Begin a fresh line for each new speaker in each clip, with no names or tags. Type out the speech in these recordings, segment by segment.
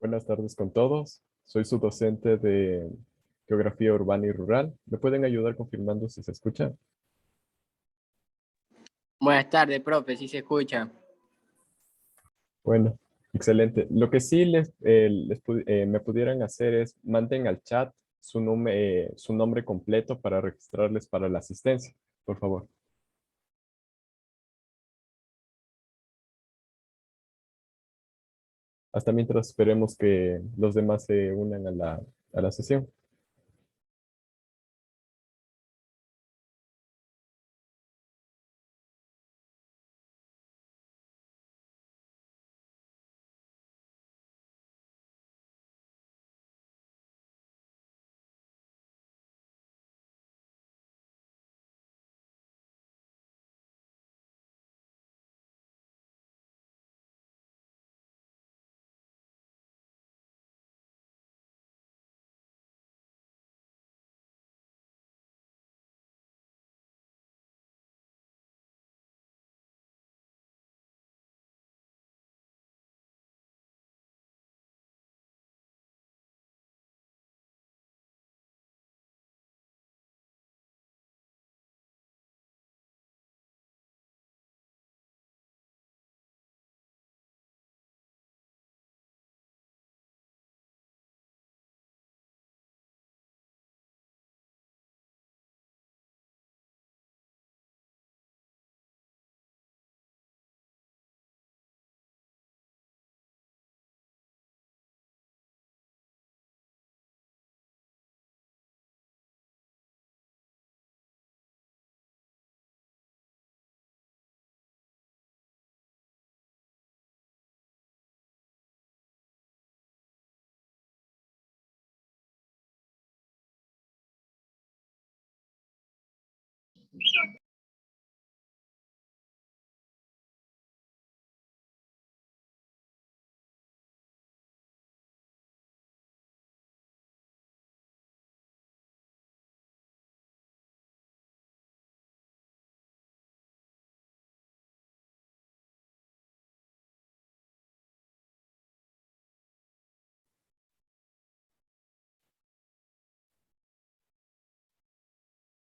Buenas tardes con todos. Soy su docente de Geografía Urbana y Rural. ¿Me pueden ayudar confirmando si se escucha?
Buenas tardes, profe, si se escucha.
Bueno, excelente. Lo que sí me pudieran hacer es manden al chat su nombre completo para registrarles para la asistencia, por favor. Hasta mientras esperemos que los demás se unan a la sesión.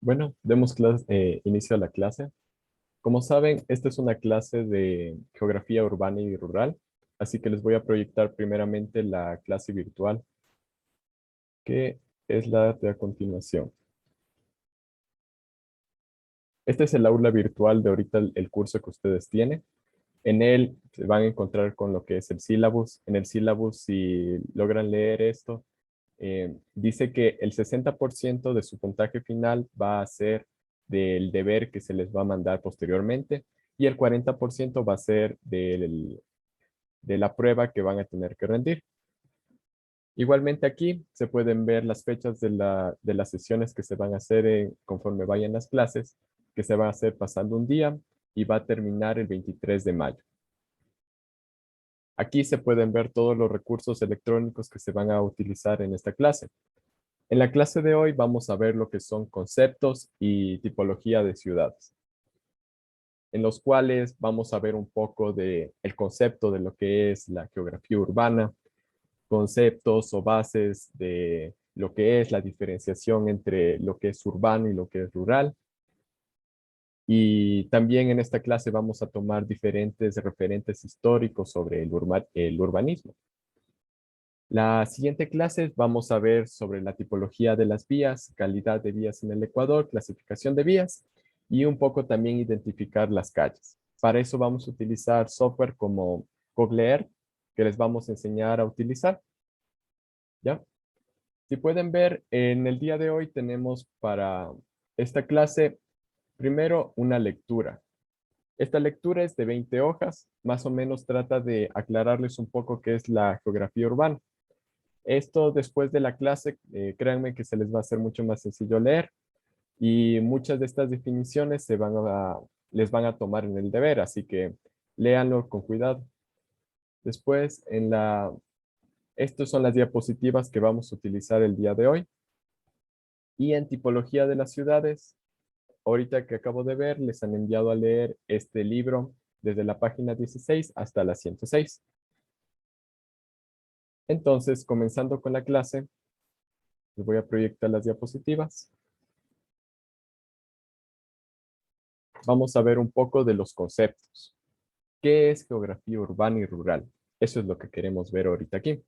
Bueno, inicio a la clase. Como saben, esta es una clase de geografía urbana y rural, así que les voy a proyectar primeramente la clase virtual, que es la de a continuación. Este es el aula virtual de ahorita el curso que ustedes tienen. En él se van a encontrar con lo que es el sílabus. En el sílabus, si logran leer esto, dice que el 60% de su puntaje final va a ser del deber que se les va a mandar posteriormente y el 40% va a ser de la prueba que van a tener que rendir. Igualmente aquí se pueden ver las fechas de las sesiones que se van a hacer conforme vayan las clases, que se va a hacer pasando un día y va a terminar el 23 de mayo. Aquí se pueden ver todos los recursos electrónicos que se van a utilizar en esta clase. En la clase de hoy vamos a ver lo que son conceptos y tipología de ciudades, en los cuales vamos a ver un poco de el concepto de lo que es la geografía urbana, conceptos o bases de lo que es la diferenciación entre lo que es urbano y lo que es rural. Y también en esta clase vamos a tomar diferentes referentes históricos sobre el urbanismo. La siguiente clase vamos a ver sobre la tipología de las vías, calidad de vías en el Ecuador, clasificación de vías y un poco también identificar las calles. Para eso vamos a utilizar software como Google Earth, que les vamos a enseñar a utilizar. ¿Ya? Si pueden ver, en el día de hoy tenemos para esta clase, primero, una lectura. Esta lectura es de 20 hojas, más o menos trata de aclararles un poco qué es la geografía urbana. Esto después de la clase, créanme que se les va a hacer mucho más sencillo leer y muchas de estas definiciones les van a tomar en el deber, así que léanlo con cuidado. Después, estas son las diapositivas que vamos a utilizar el día de hoy. Y en tipología de las ciudades, ahorita que acabo de ver, les han enviado a leer este libro desde la página 16 hasta la 106. Entonces, comenzando con la clase, les voy a proyectar las diapositivas. Vamos a ver un poco de los conceptos. ¿Qué es geografía urbana y rural? Eso es lo que queremos ver ahorita aquí.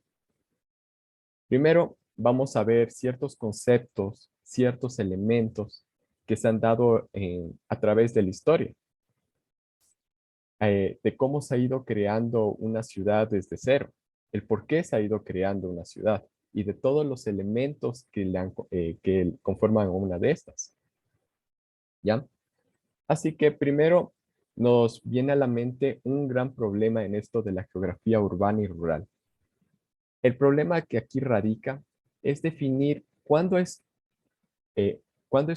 Primero, vamos a ver ciertos conceptos, ciertos elementos que se han dado a través de la historia, de cómo se ha ido creando una ciudad desde cero, el por qué se ha ido creando una ciudad y de todos los elementos que conforman una de estas. ¿Ya? Así que primero nos viene a la mente un gran problema en esto de la geografía urbana y rural. El problema que aquí radica es definir cuándo es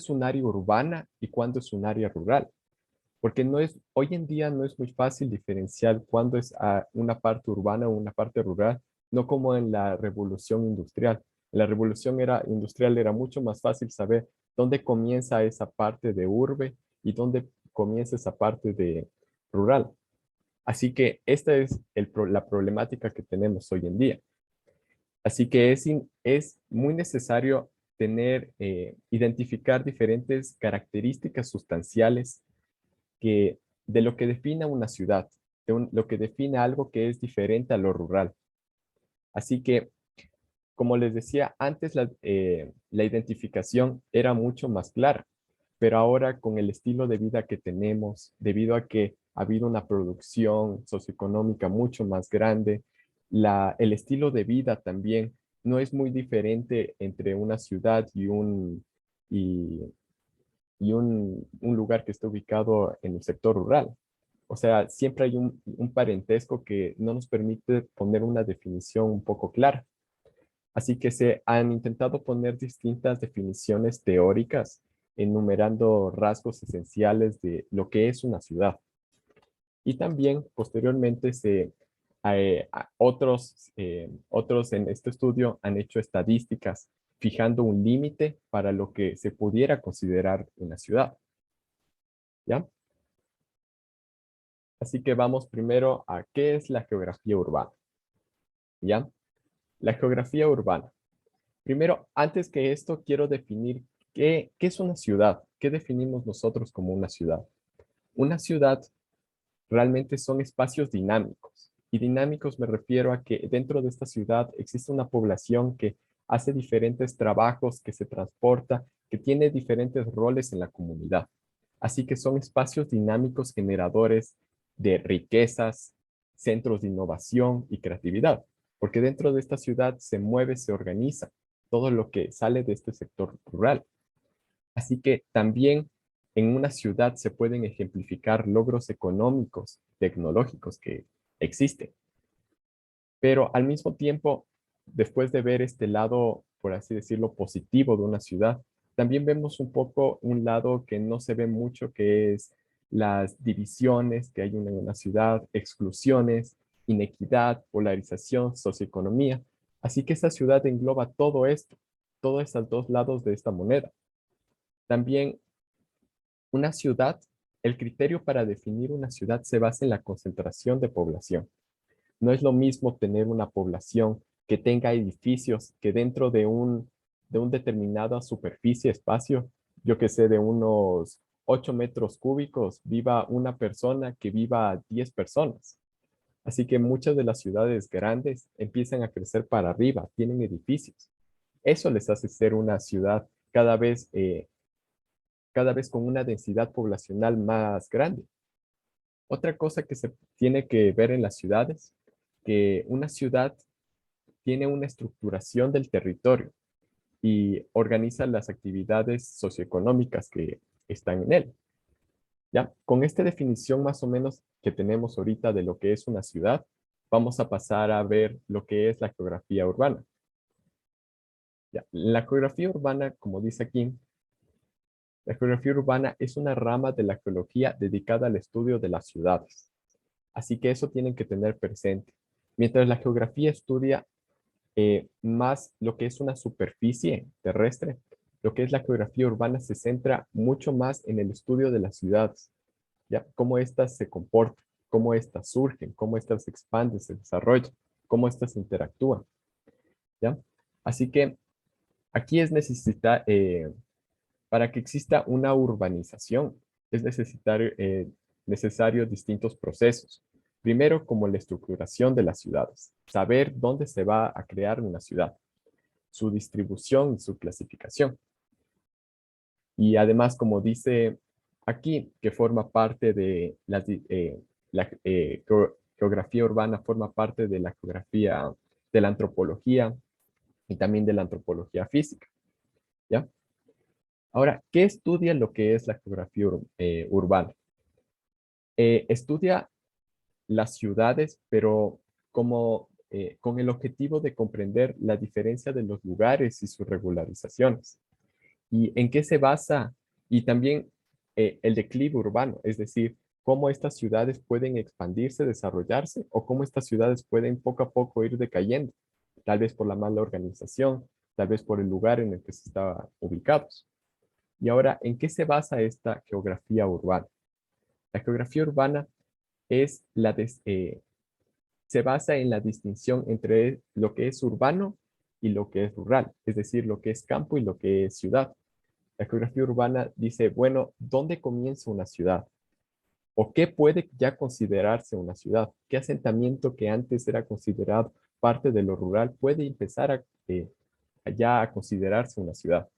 un área urbana y cuándo es un área rural. Porque hoy en día no es muy fácil diferenciar cuándo es una parte urbana o una parte rural, no como en la revolución industrial. En la revolución industrial era mucho más fácil saber dónde comienza esa parte de urbe y dónde comienza esa parte de rural. Así que esta es la problemática que tenemos hoy en día. Así que es muy necesario identificar diferentes características sustanciales de lo que define una ciudad, lo que define algo que es diferente a lo rural. Así que, como les decía, antes la identificación era mucho más clara, pero ahora con el estilo de vida que tenemos, debido a que ha habido una producción socioeconómica mucho más grande, el estilo de vida también no es muy diferente entre una ciudad y, y un lugar que esté ubicado en el sector rural. O sea, siempre hay un parentesco que no nos permite poner una definición un poco clara. Así que se han intentado poner distintas definiciones teóricas, enumerando rasgos esenciales de lo que es una ciudad. Y también posteriormente otros en este estudio han hecho estadísticas fijando un límite para lo que se pudiera considerar una ciudad. ¿Ya? Así que vamos primero a qué es la geografía urbana. ¿Ya? La geografía urbana. Primero, antes que esto, quiero definir qué es una ciudad. ¿Qué definimos nosotros como una ciudad? Una ciudad realmente son espacios dinámicos. Y dinámicos me refiero a que dentro de esta ciudad existe una población que hace diferentes trabajos, que se transporta, que tiene diferentes roles en la comunidad. Así que son espacios dinámicos generadores de riquezas, centros de innovación y creatividad, porque dentro de esta ciudad se mueve, se organiza todo lo que sale de este sector rural. Así que también en una ciudad se pueden ejemplificar logros económicos, tecnológicos que existen. Pero al mismo tiempo, después de ver este lado, por así decirlo, positivo de una ciudad, también vemos un poco un lado que no se ve mucho, que es las divisiones que hay en una ciudad, exclusiones, inequidad, polarización, socioeconomía. Así que esa ciudad engloba todo esto, todos estos dos lados de esta moneda. También una ciudad, el criterio para definir una ciudad se basa en la concentración de población. No es lo mismo tener una población que tenga edificios que dentro de un determinada superficie, espacio, yo que sé, de unos 8 metros cúbicos, viva una persona que viva 10 personas. Así que muchas de las ciudades grandes empiezan a crecer para arriba, tienen edificios. Eso les hace ser una ciudad cada vez con una densidad poblacional más grande. Otra cosa que se tiene que ver en las ciudades, que una ciudad tiene una estructuración del territorio y organiza las actividades socioeconómicas que están en él. ¿Ya? Con esta definición más o menos que tenemos ahorita de lo que es una ciudad, vamos a pasar a ver lo que es la geografía urbana. ¿Ya? La geografía urbana, como dice aquí, la geografía urbana es una rama de la geología dedicada al estudio de las ciudades. Así que eso tienen que tener presente. Mientras la geografía estudia más lo que es una superficie terrestre, lo que es la geografía urbana se centra mucho más en el estudio de las ciudades, ¿ya? Cómo éstas se comportan, cómo éstas surgen, cómo éstas se expanden, se desarrollan, cómo éstas interactúan. ¿ya? Así que aquí para que exista una urbanización, es necesario distintos procesos. Primero, como la estructuración de las ciudades, saber dónde se va a crear una ciudad, su distribución y su clasificación. Y además, como dice aquí, que forma parte de la geografía urbana, forma parte de la geografía de la antropología y también de la antropología física, ¿ya? Ahora, ¿qué estudia lo que es la geografía urbana? Estudia las ciudades, pero con el objetivo de comprender la diferencia de los lugares y sus regularizaciones. ¿Y en qué se basa? Y también el declive urbano, es decir, cómo estas ciudades pueden expandirse, desarrollarse, o cómo estas ciudades pueden poco a poco ir decayendo, tal vez por la mala organización, tal vez por el lugar en el que se estaban ubicados. Y ahora, ¿en qué se basa esta geografía urbana? La geografía urbana es se basa en la distinción entre lo que es urbano y lo que es rural, es decir, lo que es campo y lo que es ciudad. La geografía urbana dice, bueno, ¿dónde comienza una ciudad? ¿O qué puede ya considerarse una ciudad? ¿Qué asentamiento que antes era considerado parte de lo rural puede empezar ya a considerarse una ciudad?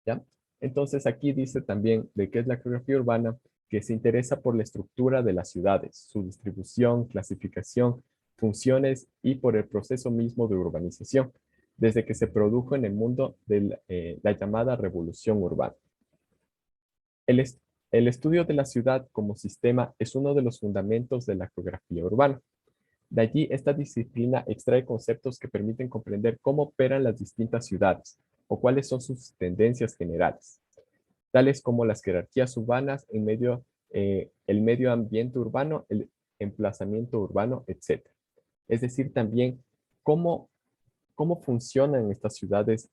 ¿Ya? Entonces aquí dice también de qué es la geografía urbana, que se interesa por la estructura de las ciudades, su distribución, clasificación, funciones y por el proceso mismo de urbanización, desde que se produjo en el mundo de la llamada revolución urbana. El, est- el estudio de la ciudad como sistema es uno de los fundamentos de la geografía urbana. De allí, esta disciplina extrae conceptos que permiten comprender cómo operan las distintas ciudades o cuáles son sus tendencias generales, tales como las jerarquías urbanas, el medio ambiente urbano, el emplazamiento urbano, etc. Es decir, también cómo, cómo funcionan estas ciudades,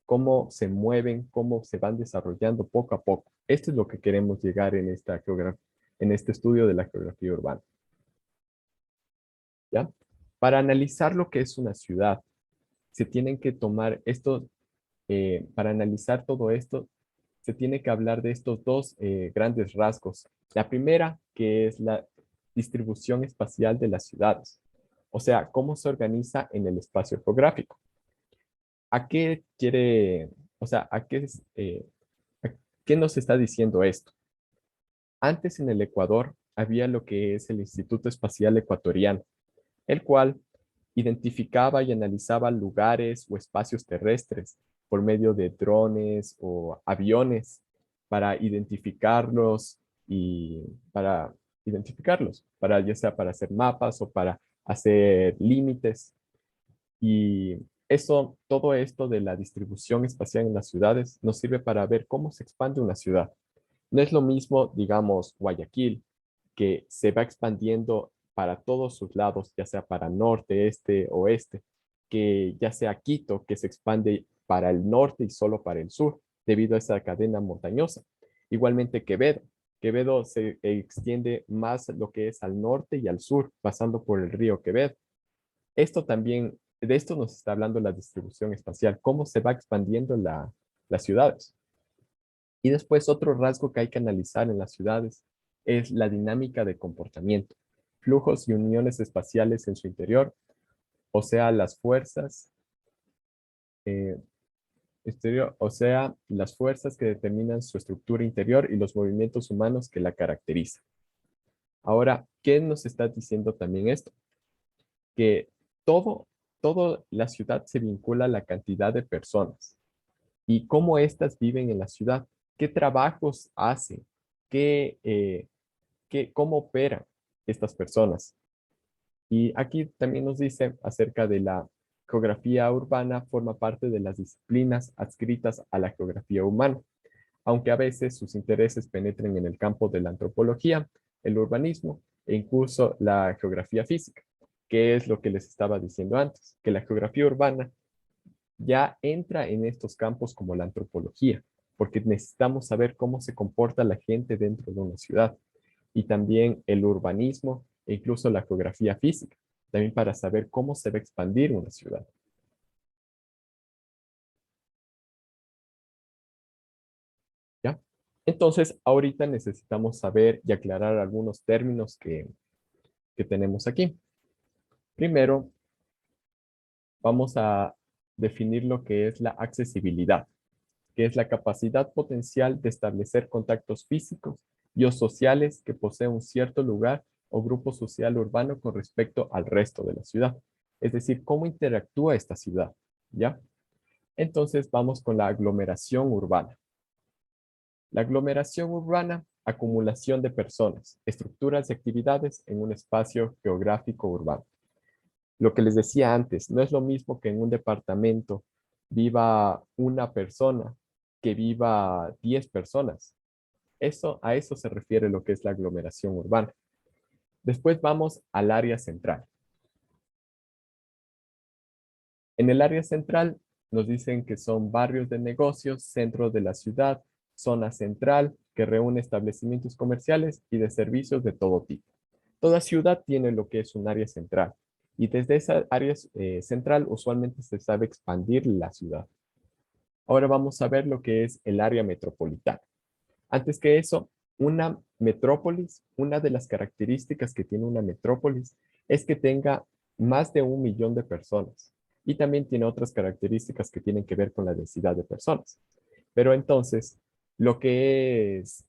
cómo se mueven, cómo se van desarrollando poco a poco. Esto es lo que queremos llegar en este estudio de la geografía urbana. ¿Ya? Para analizar lo que es una ciudad, se tienen que tomar para analizar todo esto, se tiene que hablar de estos dos grandes rasgos. La primera, que es la distribución espacial de las ciudades, o sea, cómo se organiza en el espacio geográfico. ¿A qué quiere, o sea, a qué nos está diciendo esto? Antes en el Ecuador había lo que es el Instituto Espacial Ecuatoriano, el cual identificaba y analizaba lugares o espacios terrestres por medio de drones o aviones para identificarlos y para para ya sea para hacer mapas o para hacer límites. Y todo esto de la distribución espacial en las ciudades nos sirve para ver cómo se expande una ciudad. No es lo mismo, digamos, Guayaquil, que se va expandiendo para todos sus lados, ya sea para norte, este, oeste, que ya sea Quito, que se expande para el norte y solo para el sur, debido a esa cadena montañosa. Igualmente Quevedo. Quevedo se extiende más lo que es al norte y al sur, pasando por el río Quevedo. De esto nos está hablando la distribución espacial, cómo se va expandiendo las ciudades. Y después otro rasgo que hay que analizar en las ciudades es la dinámica de comportamiento, flujos y uniones espaciales en su interior, o sea, eh, o sea, las fuerzas que determinan su estructura interior y los movimientos humanos que la caracterizan. Ahora, ¿qué nos está diciendo también esto? Que todo, todo la ciudad se vincula a la cantidad de personas y cómo éstas viven en la ciudad, qué trabajos hacen, qué, eh, cómo operan estas personas. Y aquí también nos dice acerca de la geografía urbana, forma parte de las disciplinas adscritas a la geografía humana, aunque a veces sus intereses penetren en el campo de la antropología, el urbanismo e incluso la geografía física, que es lo que les estaba diciendo antes, que la geografía urbana ya entra en estos campos como la antropología, porque necesitamos saber cómo se comporta la gente dentro de una ciudad y también el urbanismo e incluso la geografía física, también para saber cómo se va a expandir una ciudad. ¿Ya? Entonces, ahorita necesitamos saber y aclarar algunos términos que tenemos aquí. Primero, vamos a definir lo que es la accesibilidad, que es la capacidad potencial de establecer contactos físicos y o sociales que posee un cierto lugar o grupo social urbano con respecto al resto de la ciudad. Es decir, cómo interactúa esta ciudad, ¿ya? Entonces vamos con la aglomeración urbana. La aglomeración urbana, acumulación de personas, estructuras y actividades en un espacio geográfico urbano. Lo que les decía antes, no es lo mismo que en un departamento viva una persona que viva 10 personas. A eso se refiere lo que es la aglomeración urbana. Después vamos al área central. En el área central nos dicen que son barrios de negocios, centro de la ciudad, zona central, que reúne establecimientos comerciales y de servicios de todo tipo. Toda ciudad tiene lo que es un área central. Y desde esa área central usualmente se sabe expandir la ciudad. Ahora vamos a ver lo que es el área metropolitana. Antes que eso, una metrópolis, una de las características que tiene una metrópolis es que tenga más de 1 millón de personas. Y también tiene otras características que tienen que ver con la densidad de personas. Pero entonces, lo que es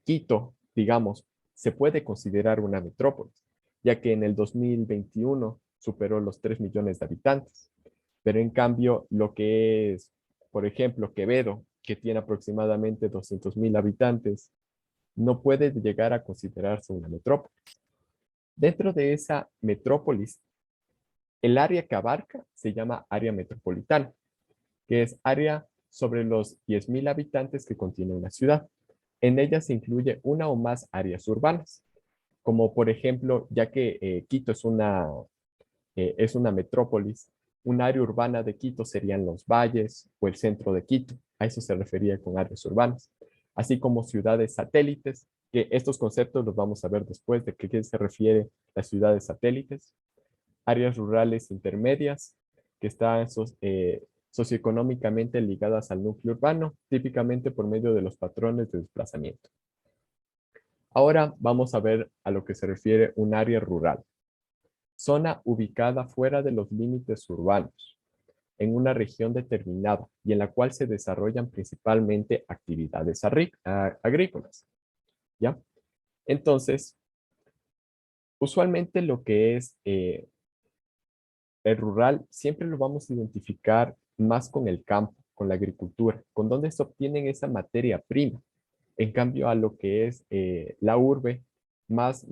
Quito, digamos, se puede considerar una metrópolis, ya que en el 2021 superó los 3 millones de habitantes. Pero en cambio, lo que es, por ejemplo, Quevedo, que tiene aproximadamente 200.000 habitantes, no puede llegar a considerarse una metrópolis. Dentro de esa metrópolis, el área que abarca se llama área metropolitana, que es área sobre los 10.000 habitantes que contiene una ciudad. En ella se incluye una o más áreas urbanas, como por ejemplo, ya que Quito es una metrópolis, un área urbana de Quito serían los valles o el centro de Quito. A eso se refería con áreas urbanas. Así como ciudades satélites, que estos conceptos los vamos a ver después de qué se refiere las ciudades satélites. Áreas rurales intermedias, que están socioeconómicamente ligadas al núcleo urbano, típicamente por medio de los patrones de desplazamiento. Ahora vamos a ver a lo que se refiere un área rural. Zona ubicada fuera de los límites urbanos, en una región determinada y en la cual se desarrollan principalmente actividades agrícolas, ¿ya? Entonces, usualmente lo que es el rural siempre lo vamos a identificar más con el campo, con la agricultura, con donde se obtienen esa materia prima. En cambio, a lo que es la urbe, más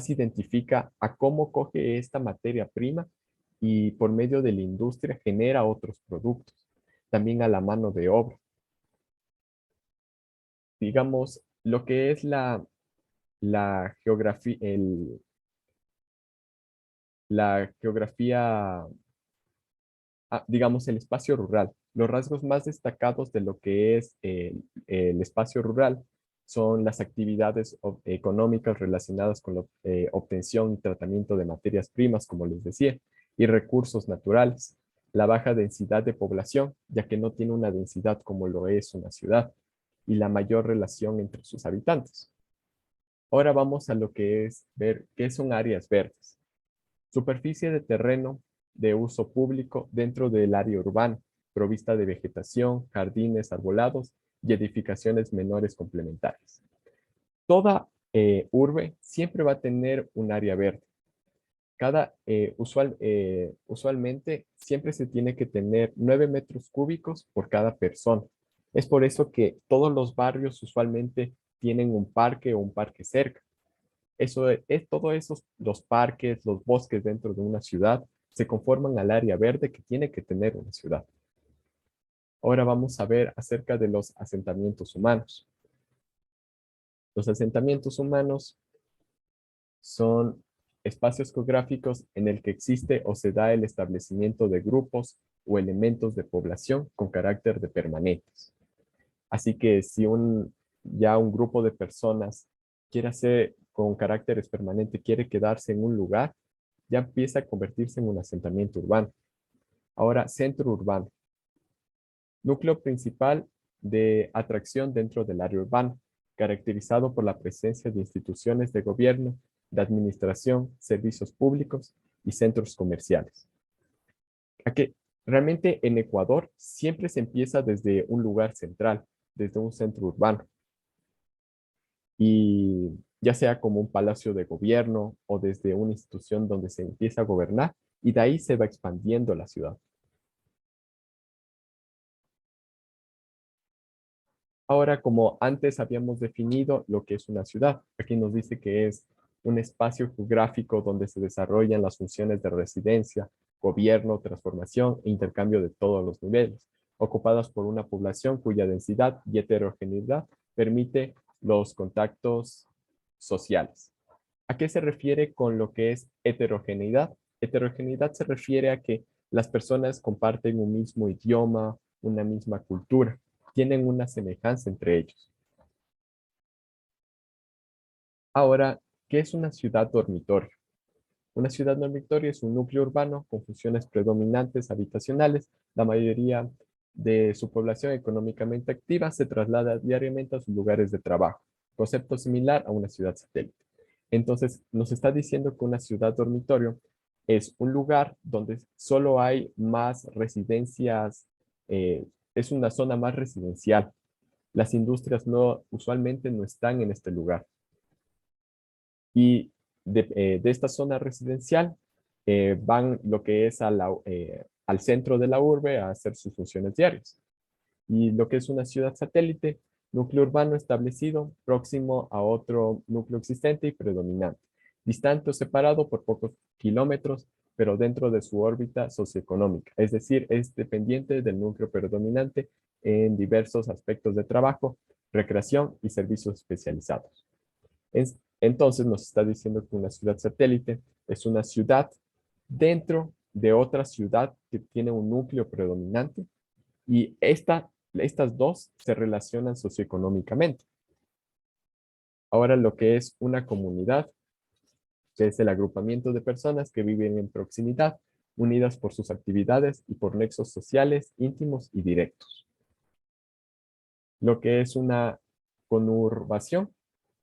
identifica a cómo coge esta materia prima y por medio de la industria genera otros productos. También a la mano de obra. Digamos, lo que es la geografía, la geografía, digamos, el espacio rural. Los rasgos más destacados de lo que es el espacio rural son las actividades económicas relacionadas con la obtención y tratamiento de materias primas, como les decía, y recursos naturales. La baja densidad de población, ya que no tiene una densidad como lo es una ciudad, y la mayor relación entre sus habitantes. Ahora vamos a lo que es ver qué son áreas verdes. Superficie de terreno de uso público dentro del área urbana, provista de vegetación, jardines arbolados y edificaciones menores complementarias. Toda urbe siempre va a tener un área verde. Usualmente siempre se tiene que tener 9 metros cúbicos por cada persona. Es por eso que todos los barrios usualmente tienen un parque o un parque cerca. Todos esos, los parques, los bosques dentro de una ciudad, se conforman al área verde que tiene que tener una ciudad. Ahora vamos a ver acerca de los asentamientos humanos. Los asentamientos humanos son espacios geográficos en el que existe o se da el establecimiento de grupos o elementos de población con carácter de permanentes. Así que si ya un grupo de personas quiere hacer con caracteres permanentes, quiere quedarse en un lugar, ya empieza a convertirse en un asentamiento urbano. Ahora, centro urbano. Núcleo principal de atracción dentro del área urbana, caracterizado por la presencia de instituciones de gobierno, de administración, servicios públicos y centros comerciales. Aquí, realmente en Ecuador siempre se empieza desde un lugar central, desde un centro urbano. Y ya sea como un palacio de gobierno o desde una institución donde se empieza a gobernar y de ahí se va expandiendo la ciudad. Ahora, como antes habíamos definido lo que es una ciudad, aquí nos dice que es un espacio geográfico donde se desarrollan las funciones de residencia, gobierno, transformación e intercambio de todos los niveles, ocupadas por una población cuya densidad y heterogeneidad permite los contactos sociales. ¿A qué se refiere con lo que es heterogeneidad? Heterogeneidad se refiere a que las personas comparten un mismo idioma, una misma cultura, tienen una semejanza entre ellos. Ahora, ¿qué es una ciudad dormitorio? Una ciudad dormitorio es un núcleo urbano con funciones predominantes habitacionales. La mayoría de su población económicamente activa se traslada diariamente a sus lugares de trabajo. Concepto similar a una ciudad satélite. Entonces, nos está diciendo que una ciudad dormitorio es un lugar donde solo hay más residencias, es una zona más residencial. Las industrias usualmente no están en este lugar. Y de esta zona residencial van lo que es al centro de la urbe a hacer sus funciones diarias. Y lo que es una ciudad satélite, núcleo urbano establecido próximo a otro núcleo existente y predominante, distante o separado por pocos kilómetros, pero dentro de su órbita socioeconómica, es decir, es dependiente del núcleo predominante en diversos aspectos de trabajo, recreación y servicios especializados. Entonces nos está diciendo que una ciudad satélite es una ciudad dentro de otra ciudad que tiene un núcleo predominante y estas dos se relacionan socioeconómicamente. Ahora lo que es una comunidad, que es el agrupamiento de personas que viven en proximidad, unidas por sus actividades y por nexos sociales, íntimos y directos. Lo que es una conurbación,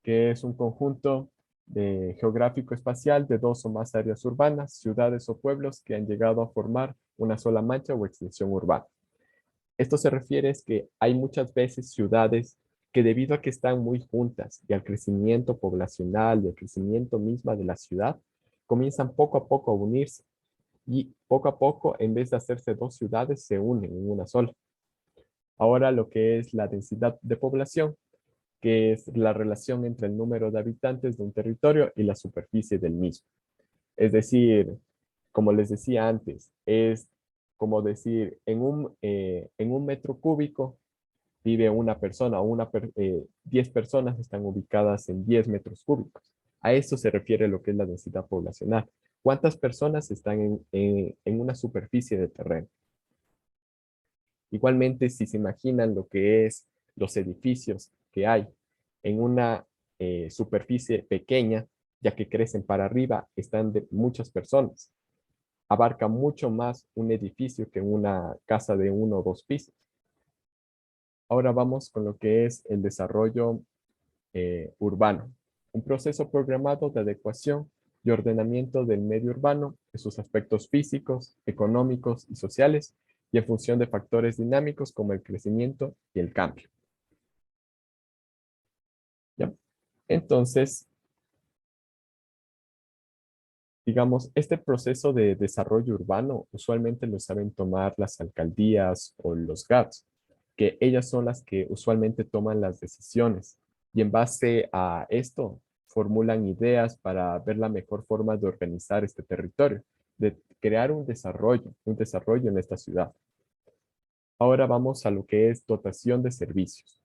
que es un conjunto geográfico espacial de dos o más áreas urbanas, ciudades o pueblos que han llegado a formar una sola mancha o extensión urbana. Esto se refiere es que hay muchas veces ciudades que debido a que están muy juntas y al crecimiento poblacional y al crecimiento misma de la ciudad, comienzan poco a poco a unirse y poco a poco, en vez de hacerse dos ciudades, se unen en una sola. Ahora lo que es la densidad de población, que es la relación entre el número de habitantes de un territorio y la superficie del mismo. Es decir, como les decía antes, es como decir, en un metro cúbico vive una persona o 10 personas están ubicadas en 10 metros cúbicos. A eso se refiere lo que es la densidad poblacional. ¿Cuántas personas están en una superficie de terreno? Igualmente, si se imaginan lo que es los edificios que hay en una superficie pequeña, ya que crecen para arriba, están de muchas personas. Abarca mucho más un edificio que una casa de 1 o 2 pisos. Ahora vamos con lo que es el desarrollo urbano. Un proceso programado de adecuación y ordenamiento del medio urbano en sus aspectos físicos, económicos y sociales y en función de factores dinámicos como el crecimiento y el cambio. ¿Ya? Entonces, digamos, este proceso de desarrollo urbano usualmente lo saben tomar las alcaldías o los GATS, que ellas son las que usualmente toman las decisiones y en base a esto formulan ideas para ver la mejor forma de organizar este territorio, de crear un desarrollo en esta ciudad. Ahora vamos a lo que es dotación de servicios.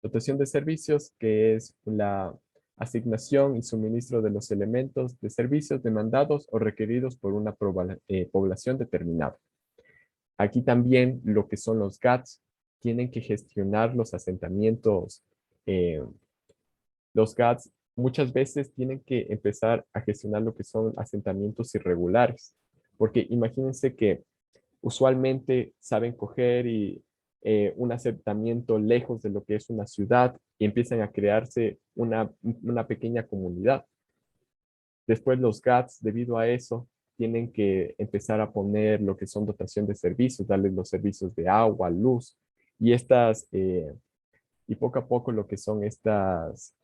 Dotación de servicios, que es la asignación y suministro de los elementos de servicios demandados o requeridos por una población determinada. Aquí también lo que son los GATS tienen que gestionar los asentamientos. Los GATS muchas veces tienen que empezar a gestionar lo que son asentamientos irregulares, porque imagínense que usualmente saben coger un asentamiento lejos de lo que es una ciudad y empiezan a crearse una pequeña comunidad. Después los GATS, debido a eso, tienen que empezar a poner lo que son dotación de servicios, darles los servicios de agua, luz, y y poco a poco lo que son estas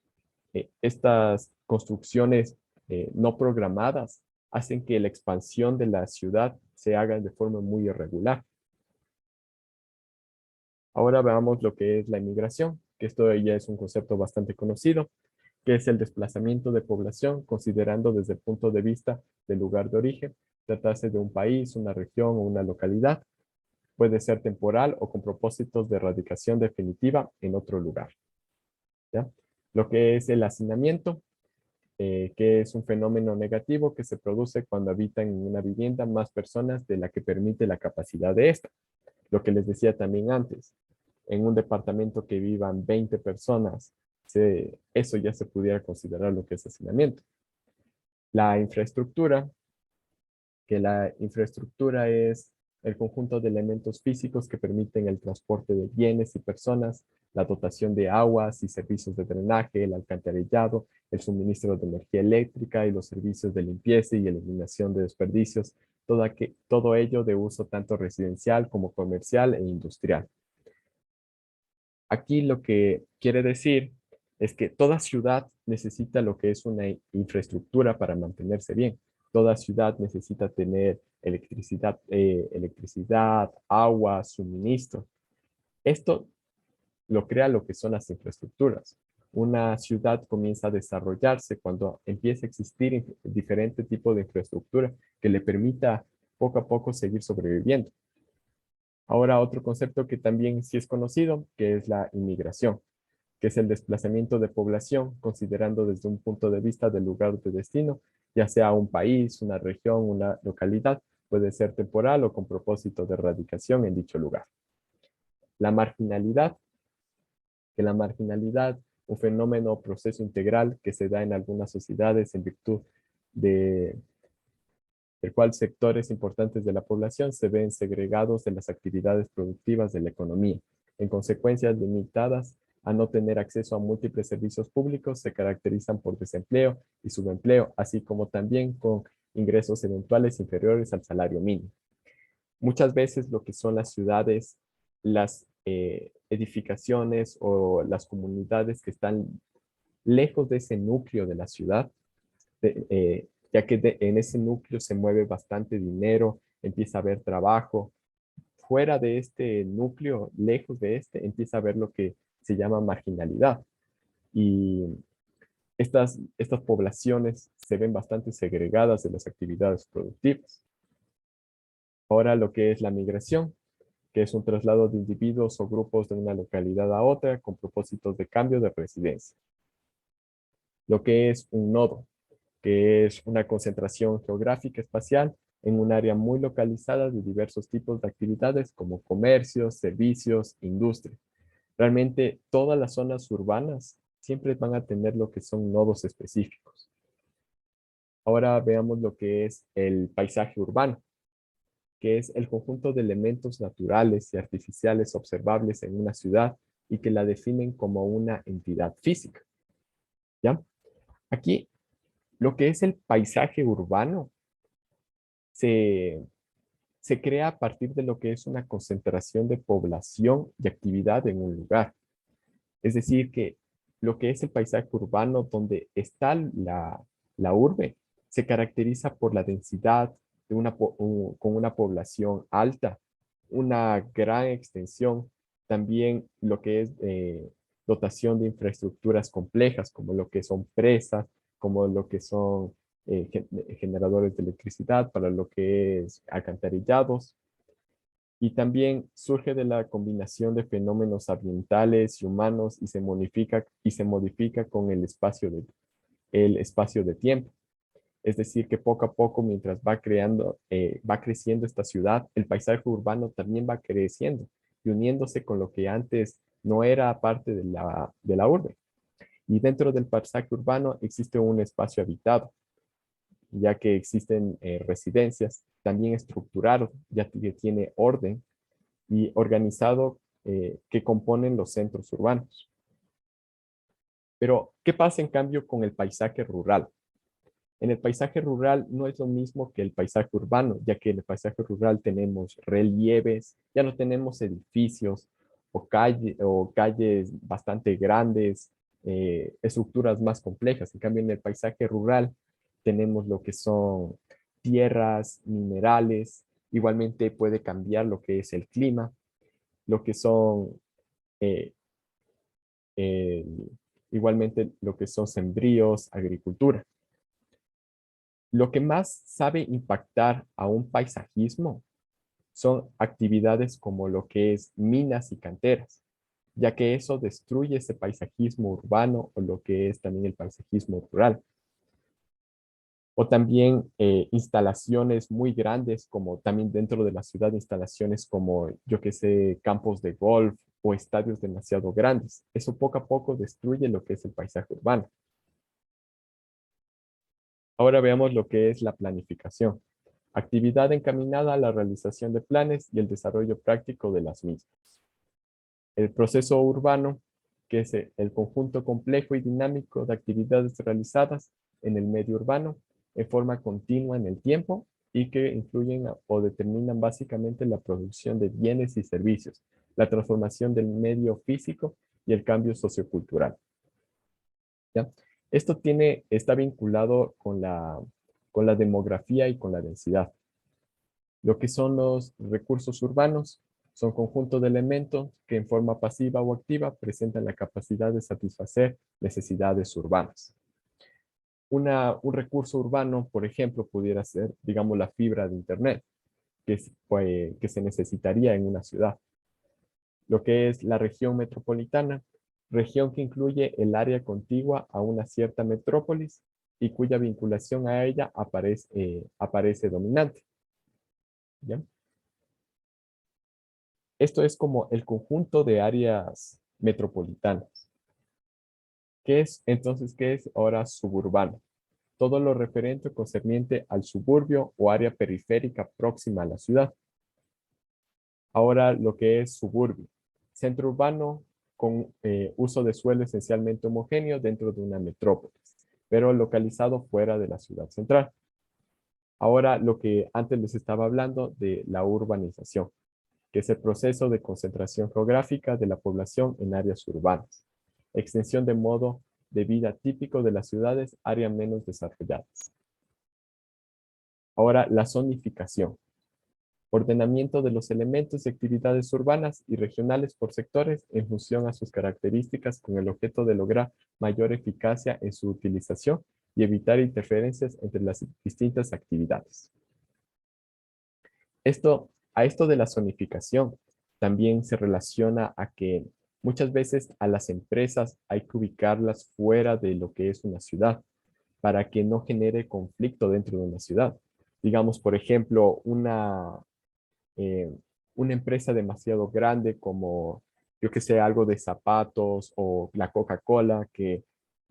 construcciones no programadas hacen que la expansión de la ciudad se haga de forma muy irregular. Ahora veamos lo que es la inmigración, que esto ya es un concepto bastante conocido, que es el desplazamiento de población, considerando desde el punto de vista del lugar de origen, tratarse de un país, una región o una localidad. Puede ser temporal o con propósitos de erradicación definitiva en otro lugar. ¿Ya? Lo que es el hacinamiento, que es un fenómeno negativo que se produce cuando habitan en una vivienda más personas de la que permite la capacidad de esta. Lo que les decía también antes, en un departamento que vivan 20 personas, eso ya se pudiera considerar lo que es hacinamiento. La infraestructura, que la infraestructura es el conjunto de elementos físicos que permiten el transporte de bienes y personas, la dotación de aguas y servicios de drenaje, el alcantarillado, el suministro de energía eléctrica y los servicios de limpieza y eliminación de desperdicios, todo ello de uso tanto residencial como comercial e industrial. Aquí lo que quiere decir es que toda ciudad necesita lo que es una infraestructura para mantenerse bien. Toda ciudad necesita tener electricidad, agua, suministro. Esto lo crea lo que son las infraestructuras. Una ciudad comienza a desarrollarse cuando empieza a existir diferente tipo de infraestructura que le permita poco a poco seguir sobreviviendo. Ahora otro concepto que también sí es conocido, que es la inmigración, que es el desplazamiento de población, considerando desde un punto de vista del lugar de destino, ya sea un país, una región, una localidad, puede ser temporal o con propósito de erradicación en dicho lugar. La marginalidad, que la marginalidad, un fenómeno o proceso integral que se da en algunas sociedades en virtud de el cual sectores importantes de la población se ven segregados de las actividades productivas de la economía. En consecuencias limitadas a no tener acceso a múltiples servicios públicos, se caracterizan por desempleo y subempleo, así como también con ingresos eventuales inferiores al salario mínimo. Muchas veces lo que son las ciudades, las edificaciones o las comunidades que están lejos de ese núcleo de la ciudad, ya que en ese núcleo se mueve bastante dinero, empieza a haber trabajo. Fuera de este núcleo, lejos de este, empieza a haber lo que se llama marginalidad. Y estas poblaciones se ven bastante segregadas de las actividades productivas. Ahora lo que es la migración, que es un traslado de individuos o grupos de una localidad a otra con propósitos de cambio de residencia. Lo que es un nodo, que es una concentración geográfica espacial en un área muy localizada de diversos tipos de actividades como comercios, servicios, industria. Realmente todas las zonas urbanas siempre van a tener lo que son nodos específicos. Ahora veamos lo que es el paisaje urbano, que es el conjunto de elementos naturales y artificiales observables en una ciudad y que la definen como una entidad física. ¿Ya? Aquí, lo que es el paisaje urbano se, se crea a partir de lo que es una concentración de población y actividad en un lugar. Es decir, que lo que es el paisaje urbano donde está la urbe se caracteriza por la densidad de con una población alta, una gran extensión, también lo que es dotación de infraestructuras complejas, como lo que son presas, como lo que son generadores de electricidad, para lo que es alcantarillados, y también surge de la combinación de fenómenos ambientales y humanos y se modifica con el espacio de tiempo. Es decir, que poco a poco, mientras va creciendo esta ciudad, el paisaje urbano también va creciendo y uniéndose con lo que antes no era parte de la urbe. Y dentro del paisaje urbano existe un espacio habitado, ya que existen residencias, también estructurado, ya que tiene orden y organizado que componen los centros urbanos. Pero, ¿qué pasa en cambio con el paisaje rural? En el paisaje rural no es lo mismo que el paisaje urbano, ya que en el paisaje rural tenemos relieves, ya no tenemos edificios o calles bastante grandes, estructuras más complejas. En cambio, en el paisaje rural tenemos lo que son tierras, minerales, igualmente puede cambiar lo que es el clima, lo que son eh, igualmente lo que son sembríos, agricultura. Lo que más sabe impactar a un paisajismo son actividades como lo que es minas y canteras, ya que eso destruye ese paisajismo urbano o lo que es también el paisajismo rural. O también instalaciones muy grandes, como también dentro de la ciudad, instalaciones como, yo que sé, campos de golf o estadios demasiado grandes. Eso poco a poco destruye lo que es el paisaje urbano. Ahora veamos lo que es la planificación. Actividad encaminada a la realización de planes y el desarrollo práctico de las mismas. El proceso urbano, que es el conjunto complejo y dinámico de actividades realizadas en el medio urbano en forma continua en el tiempo y que influyen o determinan básicamente la producción de bienes y servicios, la transformación del medio físico y el cambio sociocultural. ¿Ya? Esto está vinculado con la demografía y con la densidad. Lo que son los recursos urbanos son conjuntos de elementos que en forma pasiva o activa presentan la capacidad de satisfacer necesidades urbanas. Un recurso urbano, por ejemplo, pudiera ser, digamos, la fibra de Internet, que se necesitaría en una ciudad. Lo que es la región metropolitana, región que incluye el área contigua a una cierta metrópolis y cuya vinculación a ella aparece dominante. ¿Ya? Esto es como el conjunto de áreas metropolitanas. ¿Qué es ahora suburbano? Todo lo referente o concerniente al suburbio o área periférica próxima a la ciudad. Ahora lo que es suburbio. Centro urbano con uso de suelo esencialmente homogéneo dentro de una metrópolis, pero localizado fuera de la ciudad central. Ahora lo que antes les estaba hablando de la urbanización, que es el proceso de concentración geográfica de la población en áreas urbanas. Extensión de modo de vida típico de las ciudades, áreas menos desarrolladas. Ahora, la zonificación. Ordenamiento de los elementos y actividades urbanas y regionales por sectores en función a sus características con el objeto de lograr mayor eficacia en su utilización y evitar interferencias entre las distintas actividades. A esto de la zonificación también se relaciona a que muchas veces a las empresas hay que ubicarlas fuera de lo que es una ciudad para que no genere conflicto dentro de una ciudad. Digamos, por ejemplo, eh, una empresa demasiado grande como, yo que sé, algo de zapatos o la Coca-Cola que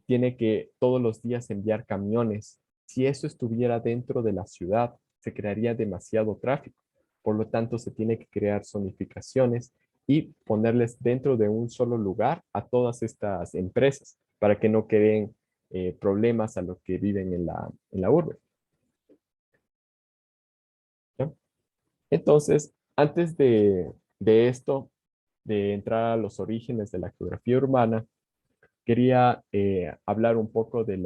tiene que todos los días enviar camiones. Si eso estuviera dentro de la ciudad, se crearía demasiado tráfico. Por lo tanto, se tiene que crear zonificaciones y ponerles dentro de un solo lugar a todas estas empresas para que no creen problemas a los que viven en la urbe. ¿Ya? Entonces, antes de esto, de entrar a los orígenes de la geografía urbana, quería hablar un poco de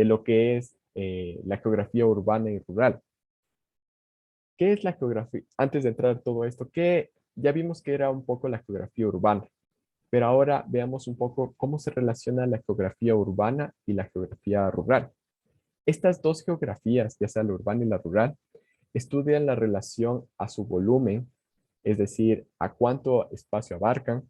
lo que es la geografía urbana y rural. ¿Qué es la geografía? Antes de entrar a todo esto, ya vimos que era un poco la geografía urbana, pero ahora veamos un poco cómo se relaciona la geografía urbana y la geografía rural. Estas dos geografías, ya sea la urbana y la rural, estudian la relación a su volumen, es decir, a cuánto espacio abarcan,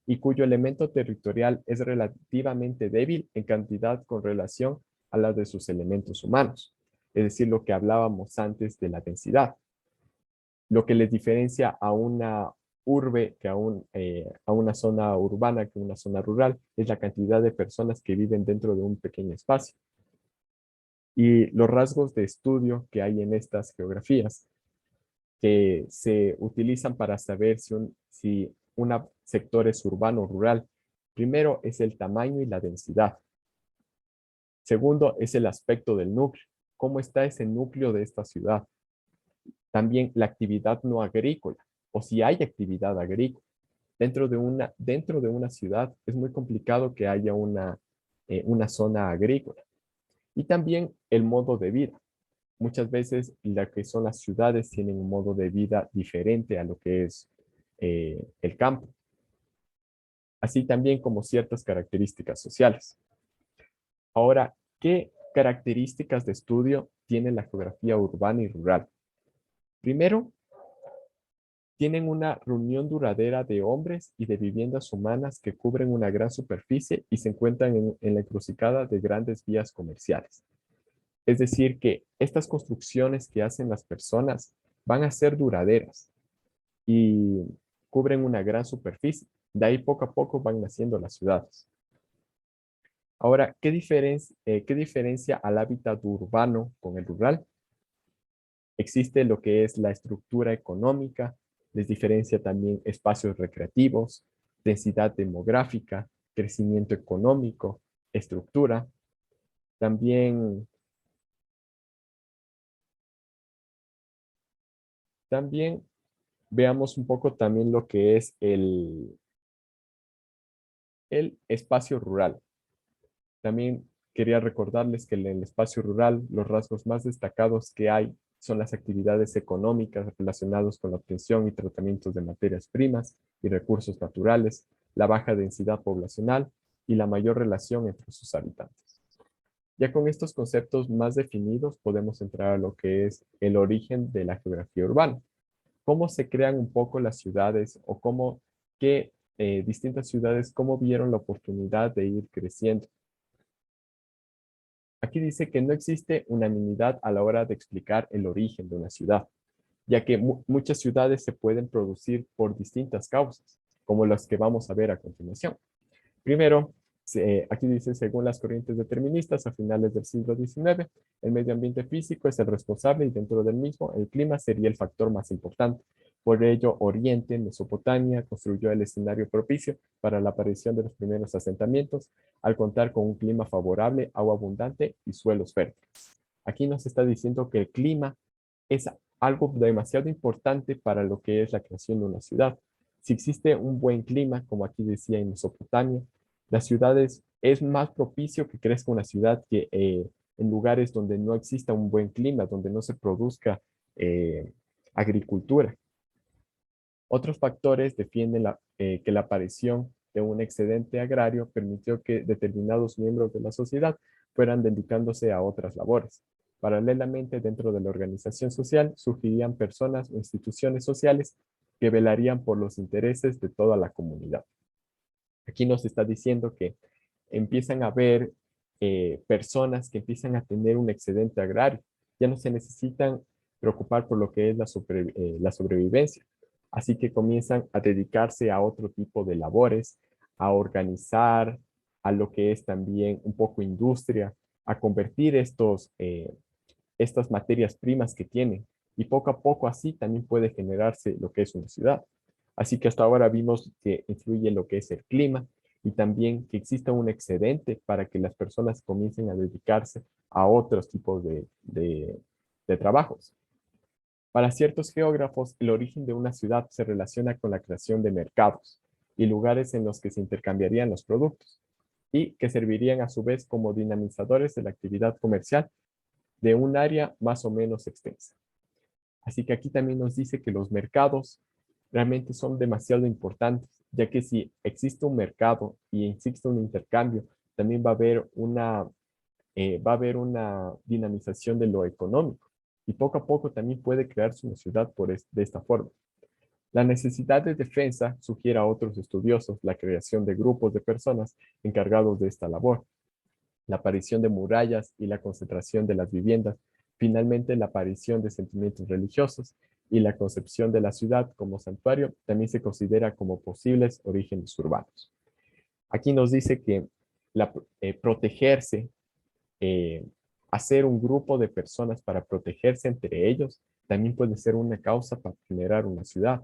y cuyo elemento territorial es relativamente débil en cantidad con relación a la de sus elementos humanos, es decir, lo que hablábamos antes de la densidad. Lo que les diferencia a una urbe que a una zona urbana que una zona rural es la cantidad de personas que viven dentro de un pequeño espacio. Y los rasgos de estudio que hay en estas geografías que se utilizan para saber si un sector es urbano o rural. Primero es el tamaño y la densidad. Segundo es el aspecto del núcleo. ¿Cómo está ese núcleo de esta ciudad? También la actividad no agrícola, o si hay actividad agrícola. Dentro de una ciudad es muy complicado que haya una zona agrícola. Y también el modo de vida. Muchas veces lo que son las ciudades tienen un modo de vida diferente a lo que es el campo. Así también como ciertas características sociales. Ahora, ¿qué características de estudio tiene la geografía urbana y rural? Primero, tienen una reunión duradera de hombres y de viviendas humanas que cubren una gran superficie y se encuentran en la encrucijada de grandes vías comerciales. Es decir, que estas construcciones que hacen las personas van a ser duraderas y cubren una gran superficie. De ahí poco a poco van naciendo las ciudades. Ahora, qué diferencia al hábitat urbano con el rural? Existe lo que es la estructura económica, les diferencia también espacios recreativos, densidad demográfica, crecimiento económico, estructura. También, también veamos un poco también lo que es el espacio rural. También quería recordarles que en el espacio rural los rasgos más destacados que hay son las actividades económicas relacionadas con la obtención y tratamientos de materias primas y recursos naturales, la baja densidad poblacional y la mayor relación entre sus habitantes. Ya con estos conceptos más definidos podemos entrar a lo que es el origen de la geografía urbana. Cómo se crean un poco las ciudades o qué distintas ciudades, cómo vieron la oportunidad de ir creciendo. Aquí dice que no existe unanimidad a la hora de explicar el origen de una ciudad, ya que muchas ciudades se pueden producir por distintas causas, como las que vamos a ver a continuación. Primero, aquí dice, según las corrientes deterministas, a finales del siglo XIX, el medio ambiente físico es el responsable y dentro del mismo, el clima sería el factor más importante. Por ello, Oriente, Mesopotamia, construyó el escenario propicio para la aparición de los primeros asentamientos, al contar con un clima favorable, agua abundante y suelos fértiles. Aquí nos está diciendo que el clima es algo demasiado importante para lo que es la creación de una ciudad. Si existe un buen clima, como aquí decía en Mesopotamia, las ciudades es más propicio que crezca una ciudad que en lugares donde no exista un buen clima, donde no se produzca agricultura. Otros factores defienden que la aparición de un excedente agrario permitió que determinados miembros de la sociedad fueran dedicándose a otras labores. Paralelamente, dentro de la organización social, surgirían personas o instituciones sociales que velarían por los intereses de toda la comunidad. Aquí nos está diciendo que empiezan a haber personas que empiezan a tener un excedente agrario. Ya no se necesitan preocupar por lo que es la sobrevivencia. Así que comienzan a dedicarse a otro tipo de labores, a organizar, a lo que es también un poco industria, a convertir estas materias primas que tienen. Y poco a poco así también puede generarse lo que es una ciudad. Así que hasta ahora vimos que influye lo que es el clima y también que exista un excedente para que las personas comiencen a dedicarse a otros tipos de trabajos. Para ciertos geógrafos, el origen de una ciudad se relaciona con la creación de mercados y lugares en los que se intercambiarían los productos y que servirían a su vez como dinamizadores de la actividad comercial de un área más o menos extensa. Así que aquí también nos dice que los mercados realmente son demasiado importantes, ya que si existe un mercado y existe un intercambio, también va a haber una dinamización de lo económico y poco a poco también puede crearse una ciudad de esta forma. La necesidad de defensa sugiere a otros estudiosos la creación de grupos de personas encargados de esta labor, la aparición de murallas y la concentración de las viviendas, finalmente la aparición de sentimientos religiosos y la concepción de la ciudad como santuario también se considera como posibles orígenes urbanos. Aquí nos dice que protegerse, eh, hacer un grupo de personas para protegerse entre ellos, también puede ser una causa para generar una ciudad,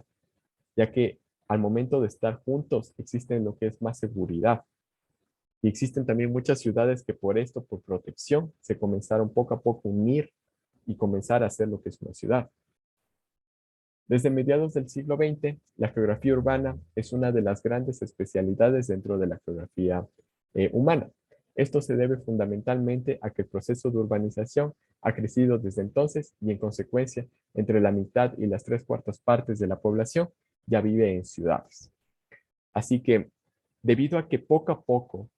ya que al momento de estar juntos existe lo que es más seguridad. Y existen también muchas ciudades que por esto, por protección, se comenzaron poco a poco a unir y comenzar a hacer lo que es una ciudad. Desde mediados del siglo XX, la geografía urbana es una de las grandes especialidades dentro de la geografía humana. Esto se debe fundamentalmente a que el proceso de urbanización ha crecido desde entonces y en consecuencia, entre la mitad y las 3/4 partes de la población ya vive en ciudades. Así que, debido a que poco a poco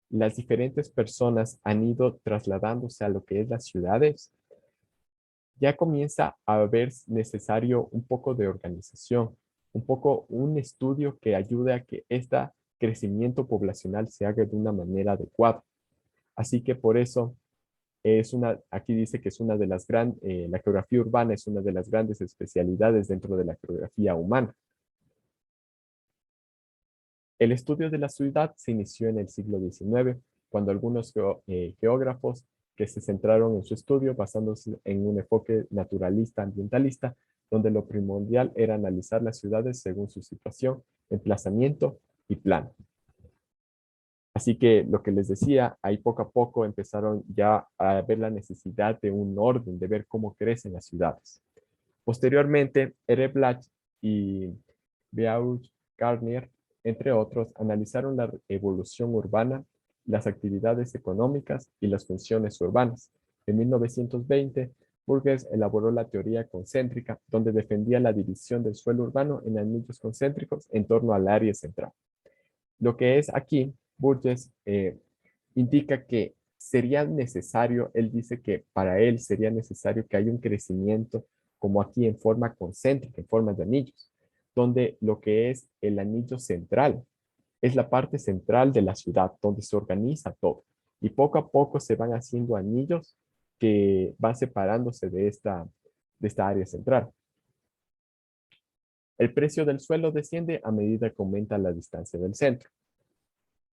las diferentes personas han ido trasladándose a lo que es las ciudades, ya comienza a haber necesario un poco de organización, un poco un estudio que ayude a que este crecimiento poblacional se haga de una manera adecuada. Así que por eso aquí dice que es una de las la geografía urbana es una de las grandes especialidades dentro de la geografía humana. El estudio de la ciudad se inició en el siglo XIX, cuando algunos geógrafos que se centraron en su estudio basándose en un enfoque naturalista ambientalista, donde lo primordial era analizar las ciudades según su situación, emplazamiento y plano. Así que lo que les decía, ahí poco a poco empezaron ya a ver la necesidad de un orden, de ver cómo crecen las ciudades. Posteriormente, R. Black y Beaud Garnier, entre otros, analizaron la evolución urbana, las actividades económicas y las funciones urbanas. En 1920, Burgess elaboró la teoría concéntrica, donde defendía la división del suelo urbano en anillos concéntricos en torno al área central. Lo que es aquí, Burgess indica que sería necesario, él dice que para él sería necesario que haya un crecimiento como aquí en forma concéntrica, en forma de anillos, donde lo que es el anillo central es la parte central de la ciudad, donde se organiza todo. Y poco a poco se van haciendo anillos que van separándose de esta área central. El precio del suelo desciende a medida que aumenta la distancia del centro.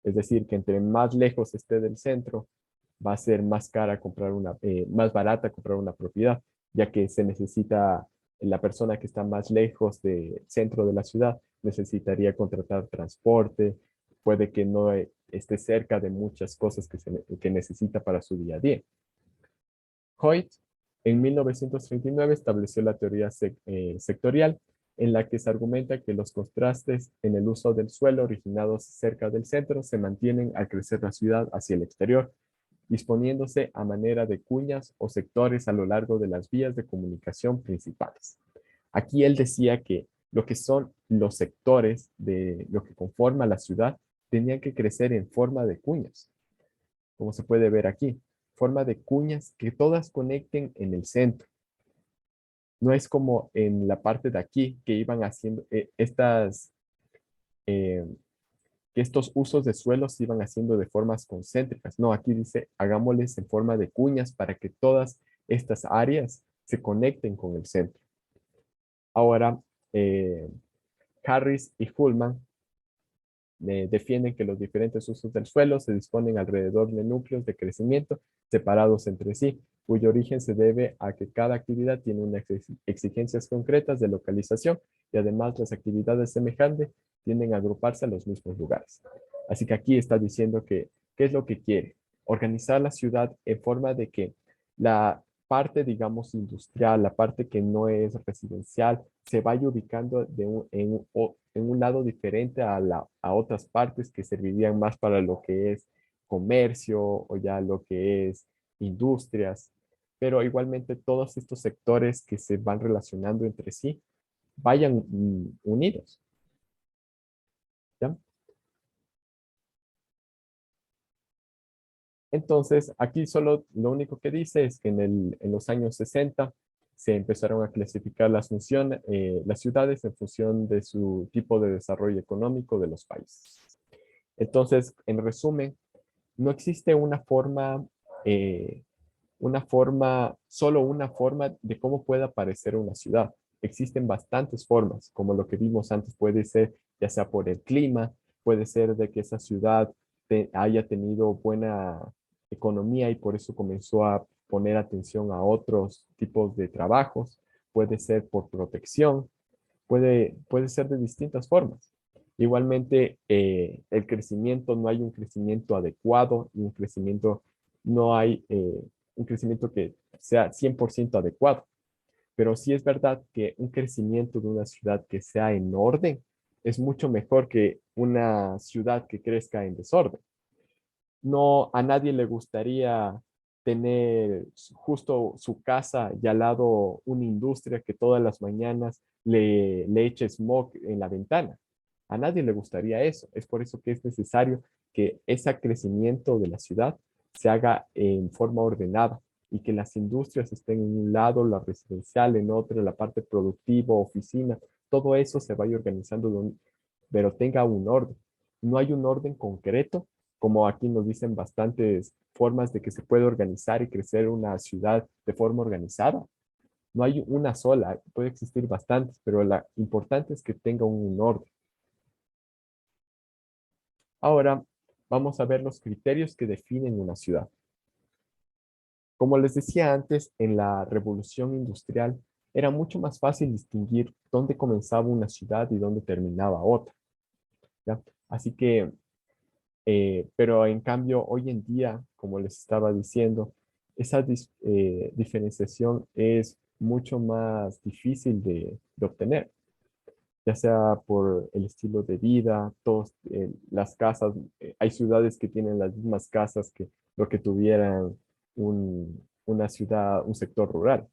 Es decir, que entre más lejos esté del centro, va a ser más cara más barata comprar una propiedad, ya que se necesita, la persona que está más lejos del centro de la ciudad necesitaría contratar transporte, puede que no esté cerca de muchas cosas que necesita para su día a día. Hoyt, en 1939, estableció la teoría sectorial, en la que se argumenta que los contrastes en el uso del suelo originados cerca del centro se mantienen al crecer la ciudad hacia el exterior, disponiéndose a manera de cuñas o sectores a lo largo de las vías de comunicación principales. Aquí él decía que lo que son los sectores de lo que conforma la ciudad tenían que crecer en forma de cuñas, como se puede ver aquí, forma de cuñas que todas conecten en el centro. No es como en la parte de aquí que iban haciendo eh, que estos usos de suelo se iban haciendo de formas concéntricas. No, aquí dice, hagámosles en forma de cuñas para que todas estas áreas se conecten con el centro. Ahora, eh, Harris y Hullman defienden que los diferentes usos del suelo se disponen alrededor de núcleos de crecimiento separados entre sí, cuyo origen se debe a que cada actividad tiene unas exigencias concretas de localización y además las actividades semejantes tienden a agruparse a los mismos lugares. Así que aquí está diciendo que, ¿qué es lo que quiere? Organizar la ciudad en forma de que la parte, digamos, industrial, la parte que no es residencial, se vaya ubicando en un lado diferente a otras partes que servirían más para lo que es comercio o ya lo que es industrias, pero igualmente todos estos sectores que se van relacionando entre sí vayan unidos. ¿Ya? Entonces, aquí solo lo único que dice es que en los años 60 se empezaron a clasificar las ciudades en función de su tipo de desarrollo económico de los países. Entonces, en resumen, no existe solo una forma de cómo puede aparecer una ciudad. existen bastantes formas, como lo que vimos antes, puede ser ya sea por el clima, puede ser de que esa ciudad haya tenido buena economía y por eso comenzó a poner atención a otros tipos de trabajos, puede ser por protección, puede ser de distintas formas. Igualmente, el crecimiento, no hay un crecimiento adecuado y no hay un crecimiento que sea 100% adecuado. Pero sí es verdad que un crecimiento de una ciudad que sea en orden es mucho mejor que una ciudad que crezca en desorden. No, a nadie le gustaría tener justo su casa y al lado una industria que todas las mañanas le eche smog en la ventana. A nadie le gustaría eso. Es por eso que es necesario que ese crecimiento de la ciudad se haga en forma ordenada y que las industrias estén en un lado, la residencial en otro, la parte productiva, oficina, todo eso se vaya organizando, pero tenga un orden. No hay un orden concreto, como aquí nos dicen bastantes formas de que se puede organizar y crecer una ciudad de forma organizada. No hay una sola, puede existir bastantes, pero la importante es que tenga un orden. Ahora vamos a ver los criterios que definen una ciudad. Como les decía antes, en la revolución industrial era mucho más fácil distinguir dónde comenzaba una ciudad y dónde terminaba otra, ¿ya? Así que pero en cambio, hoy en día, como les estaba diciendo, esa diferenciación es mucho más difícil de obtener, ya sea por el estilo de vida, las casas, hay ciudades que tienen las mismas casas que lo que tuvieran una ciudad, un sector rural.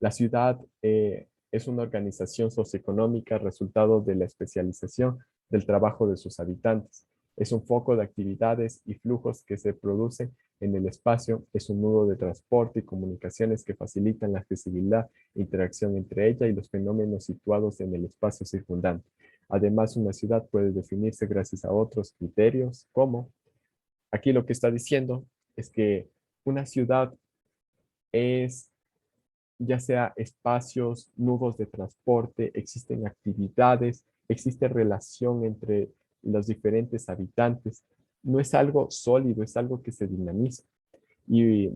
La ciudad es una organización socioeconómica resultado de la especialización del trabajo de sus habitantes. Es un foco de actividades y flujos que se producen en el espacio. Es un nudo de transporte y comunicaciones que facilitan la accesibilidad e interacción entre ella y los fenómenos situados en el espacio circundante. Además, una ciudad puede definirse gracias a otros criterios, como aquí lo que está diciendo es que una ciudad es ya sea espacios, nudos de transporte, existen actividades, existe relación entre los diferentes habitantes. No es algo sólido, es algo que se dinamiza. Y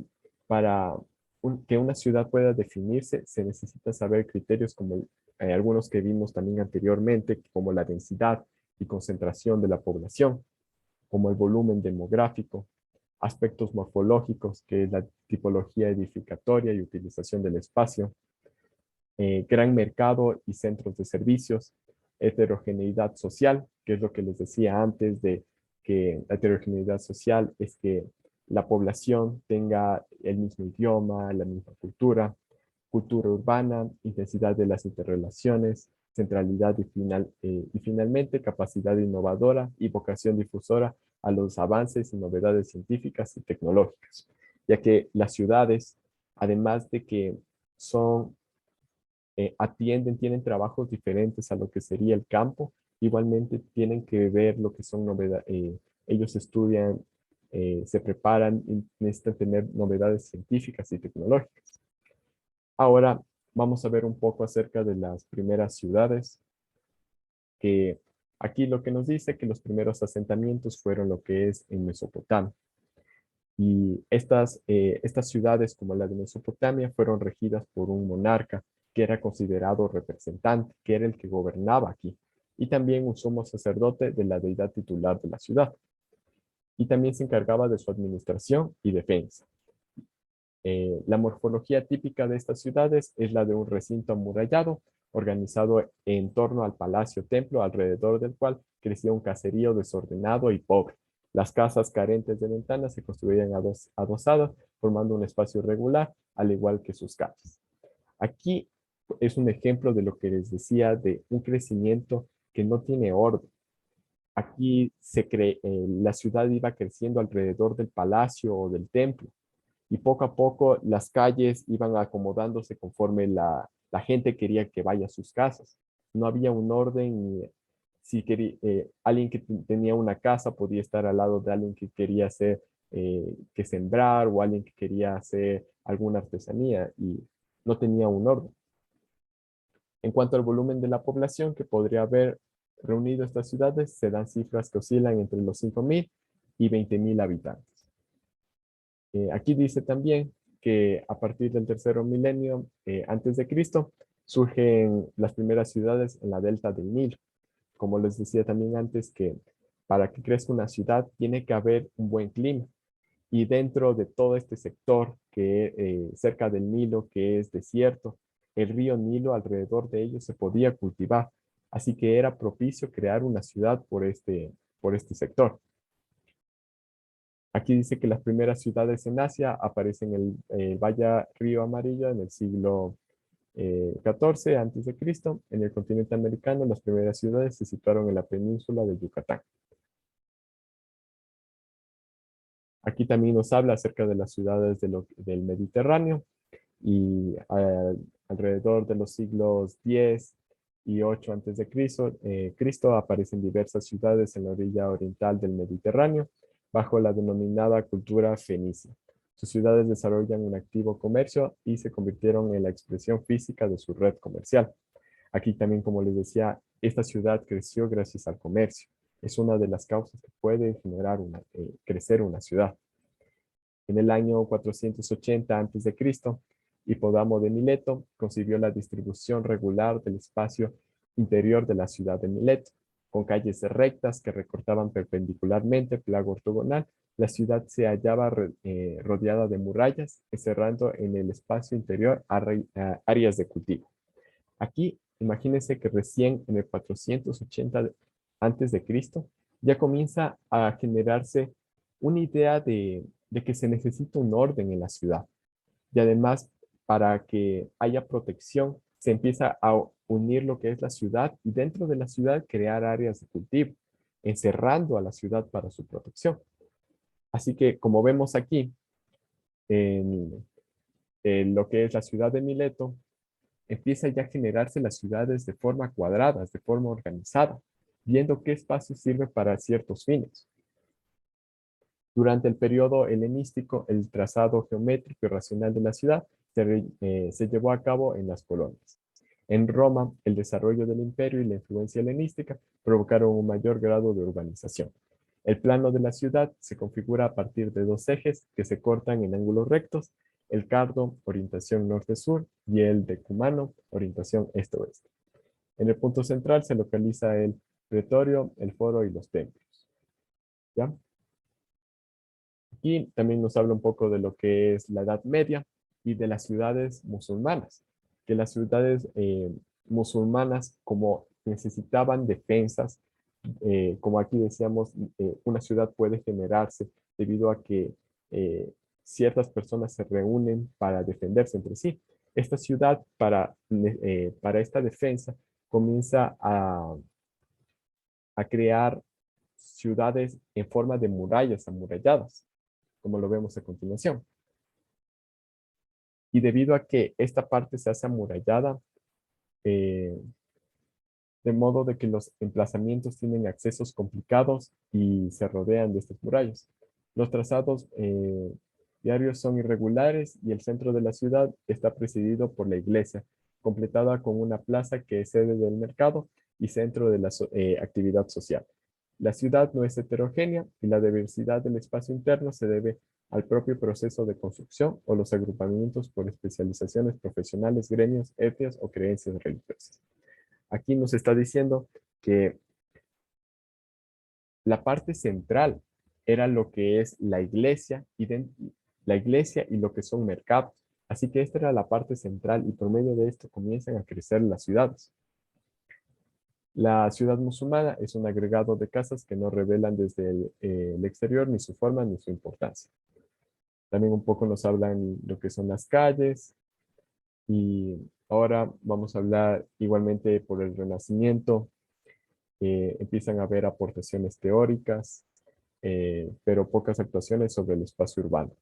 para que una ciudad pueda definirse, se necesita saber criterios como algunos que vimos también anteriormente, como la densidad y concentración de la población, como el volumen demográfico, aspectos morfológicos, que es la tipología edificatoria y utilización del espacio, gran mercado y centros de servicios, heterogeneidad social, que es lo que les decía antes de que la heterogeneidad social es que la población tenga el mismo idioma, la misma cultura, cultura urbana, intensidad de las interrelaciones, centralidad y finalmente capacidad innovadora y vocación difusora a los avances y novedades científicas y tecnológicas, ya que las ciudades, además de que son tienen trabajos diferentes a lo que sería el campo, igualmente tienen que ver lo que son novedades, ellos estudian, se preparan y necesitan tener novedades científicas y tecnológicas. Ahora vamos a ver un poco acerca de las primeras ciudades, que aquí lo que nos dice que los primeros asentamientos fueron lo que es en Mesopotamia. Y estas ciudades, como la de Mesopotamia, fueron regidas por un monarca que era considerado representante, que era el que gobernaba aquí, y también un sumo sacerdote de la deidad titular de la ciudad. Y también se encargaba de su administración y defensa. La morfología típica de estas ciudades es la de un recinto amurallado, organizado en torno al palacio-templo, alrededor del cual crecía un caserío desordenado y pobre. Las casas carentes de ventanas se construían adosadas, formando un espacio irregular, al igual que sus calles. Aquí es un ejemplo de lo que les decía de un crecimiento que no tiene orden. Aquí la ciudad iba creciendo alrededor del palacio o del templo y poco a poco las calles iban acomodándose conforme la gente quería que vaya a sus casas. No había un orden. Si quería, alguien que tenía una casa podía estar al lado de alguien que quería hacer, que sembrar o alguien que quería hacer alguna artesanía y no tenía un orden. En cuanto al volumen de la población que podría haber reunido estas ciudades, se dan cifras que oscilan entre los 5.000 y 20.000 habitantes. Aquí dice también que a partir del tercer milenio antes de Cristo surgen las primeras ciudades en la delta del Nilo. Como les decía también antes, que para que crezca una ciudad tiene que haber un buen clima. Y dentro de todo este sector que cerca del Nilo, que es desierto, el río Nilo alrededor de ellos se podía cultivar. Así que era propicio crear una ciudad por este sector. Aquí dice que las primeras ciudades en Asia aparecen en el Valle Río Amarillo en el siglo XIV antes de Cristo. En el continente americano, las primeras ciudades se situaron en la península de Yucatán. Aquí también nos habla acerca de las ciudades del Mediterráneo y alrededor de los siglos X y 8 antes de Cristo aparecen diversas ciudades en la orilla oriental del Mediterráneo bajo la denominada cultura fenicia. Sus ciudades desarrollan un activo comercio y se convirtieron en la expresión física de su red comercial. Aquí también, como les decía, esta ciudad creció gracias al comercio. Es una de las causas que puede generar crecer una ciudad. En el año 480 a.C., Hipódamo de Mileto concibió la distribución regular del espacio interior de la ciudad de Mileto. Con calles rectas que recortaban perpendicularmente plago ortogonal, la ciudad se hallaba rodeada de murallas, encerrando en el espacio interior áreas de cultivo. Aquí, imagínense que recién en el 480 antes de Cristo ya comienza a generarse una idea de que se necesita un orden en la ciudad. Y además, para que haya protección, se empieza a unir lo que es la ciudad y dentro de la ciudad crear áreas de cultivo, encerrando a la ciudad para su protección. Así que, como vemos aquí, en lo que es la ciudad de Mileto, empieza ya a generarse las ciudades de forma cuadrada, de forma organizada, viendo qué espacio sirve para ciertos fines. Durante el periodo helenístico, el trazado geométrico y racional de la ciudad se llevó a cabo en las colonias. En Roma, el desarrollo del imperio y la influencia helenística provocaron un mayor grado de urbanización. El plano de la ciudad se configura a partir de dos ejes que se cortan en ángulos rectos, el cardo, orientación norte-sur, y el decumano, orientación este-oeste. En el punto central se localiza el pretorio, el foro y los templos. ¿Ya? Aquí también nos habla un poco de lo que es la Edad Media y de las ciudades musulmanas, que las ciudades musulmanas, como necesitaban defensas, como aquí decíamos, una ciudad puede generarse debido a que ciertas personas se reúnen para defenderse entre sí. Esta ciudad, para esta defensa, comienza a crear ciudades en forma de murallas amuralladas, como lo vemos a continuación. Y debido a que esta parte se hace amurallada, eh, de modo de que los emplazamientos tienen accesos complicados y se rodean de estas murallas. Los trazados diarios son irregulares y el centro de la ciudad está presidido por la iglesia, completada con una plaza que es sede del mercado y centro de la actividad social. La ciudad no es heterogénea y la diversidad del espacio interno se debe al propio proceso de construcción o los agrupamientos por especializaciones profesionales, gremios, etnias o creencias religiosas. Aquí nos está diciendo que la parte central era lo que es la iglesia y lo que son mercados. Así que esta era la parte central y por medio de esto comienzan a crecer las ciudades. La ciudad musulmana es un agregado de casas que no revelan desde el exterior ni su forma ni su importancia. También un poco nos hablan lo que son las calles y ahora vamos a hablar igualmente por el Renacimiento. Empiezan a haber aportaciones teóricas, pero pocas actuaciones sobre el espacio urbano.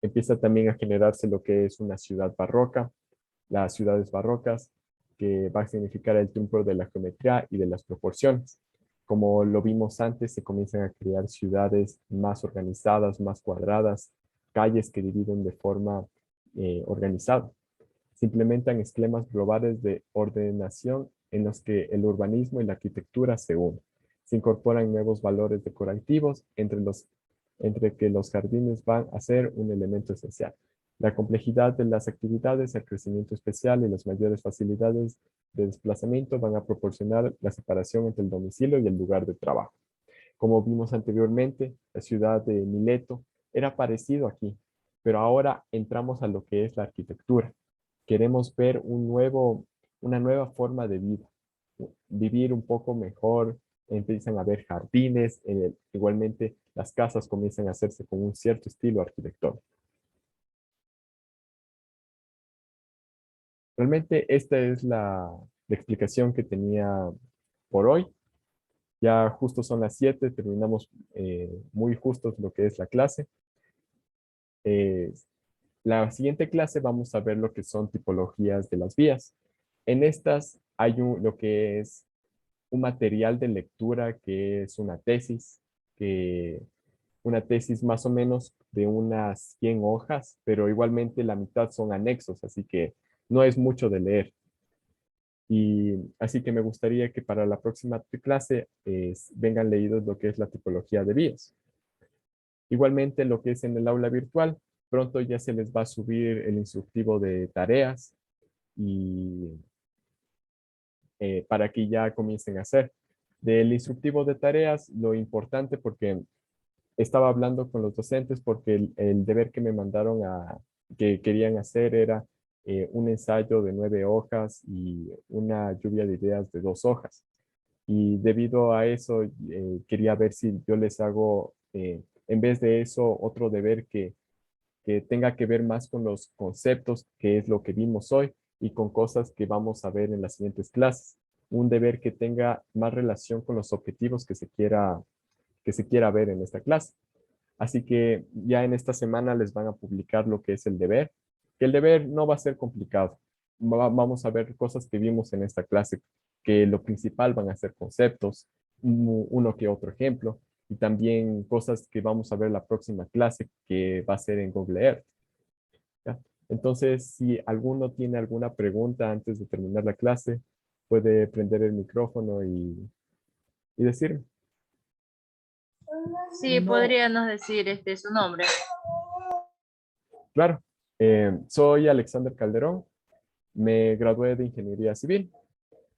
Empieza también a generarse lo que es una ciudad barroca, las ciudades barrocas, que va a significar el triunfo de la geometría y de las proporciones. Como lo vimos antes, se comienzan a crear ciudades más organizadas, más cuadradas, calles que dividen de forma organizada. Se implementan esquemas globales de ordenación en los que el urbanismo y la arquitectura se unen. Se incorporan nuevos valores decorativos entre que los jardines van a ser un elemento esencial. La complejidad de las actividades, el crecimiento especial y las mayores facilidades de desplazamiento van a proporcionar la separación entre el domicilio y el lugar de trabajo. Como vimos anteriormente, la ciudad de Mileto era parecido aquí, pero ahora entramos a lo que es la arquitectura. Queremos ver una nueva forma de vida, vivir un poco mejor, empiezan a haber jardines, igualmente las casas comienzan a hacerse con un cierto estilo arquitectónico. Realmente esta es la explicación que tenía por hoy. Ya justo son las 7, terminamos muy justos lo que es la clase. Eh, la siguiente clase vamos a ver lo que son tipologías de las vías. En estas hay lo que es un material de lectura que es una tesis más o menos de unas 100 hojas, pero igualmente la mitad son anexos, así que no es mucho de leer. Y así que me gustaría que para la próxima clase vengan leídos lo que es la tipología de vías. Igualmente lo que es en el aula virtual, pronto ya se les va a subir el instructivo de tareas y para que ya comiencen a hacer. Del instructivo de tareas, lo importante porque estaba hablando con los docentes porque el deber que me mandaron que querían hacer era un ensayo de 9 hojas y una lluvia de ideas de 2 hojas. Y debido a eso, quería ver si yo les hago, en vez de eso, otro deber que tenga que ver más con los conceptos, que es lo que vimos hoy, y con cosas que vamos a ver en las siguientes clases. Un deber que tenga más relación con los objetivos que se quiera ver en esta clase. Así que ya en esta semana les van a publicar lo que es el deber, que el deber no va a ser complicado. Vamos a ver cosas que vimos en esta clase, que lo principal van a ser conceptos, uno que otro ejemplo, y también cosas que vamos a ver la próxima clase, que va a ser en Google Earth. ¿Ya? Entonces, si alguno tiene alguna pregunta antes de terminar la clase, puede prender el micrófono y decirme.
Sí, podríamos decir su nombre.
Claro, soy Alexander Calderón, me gradué de Ingeniería Civil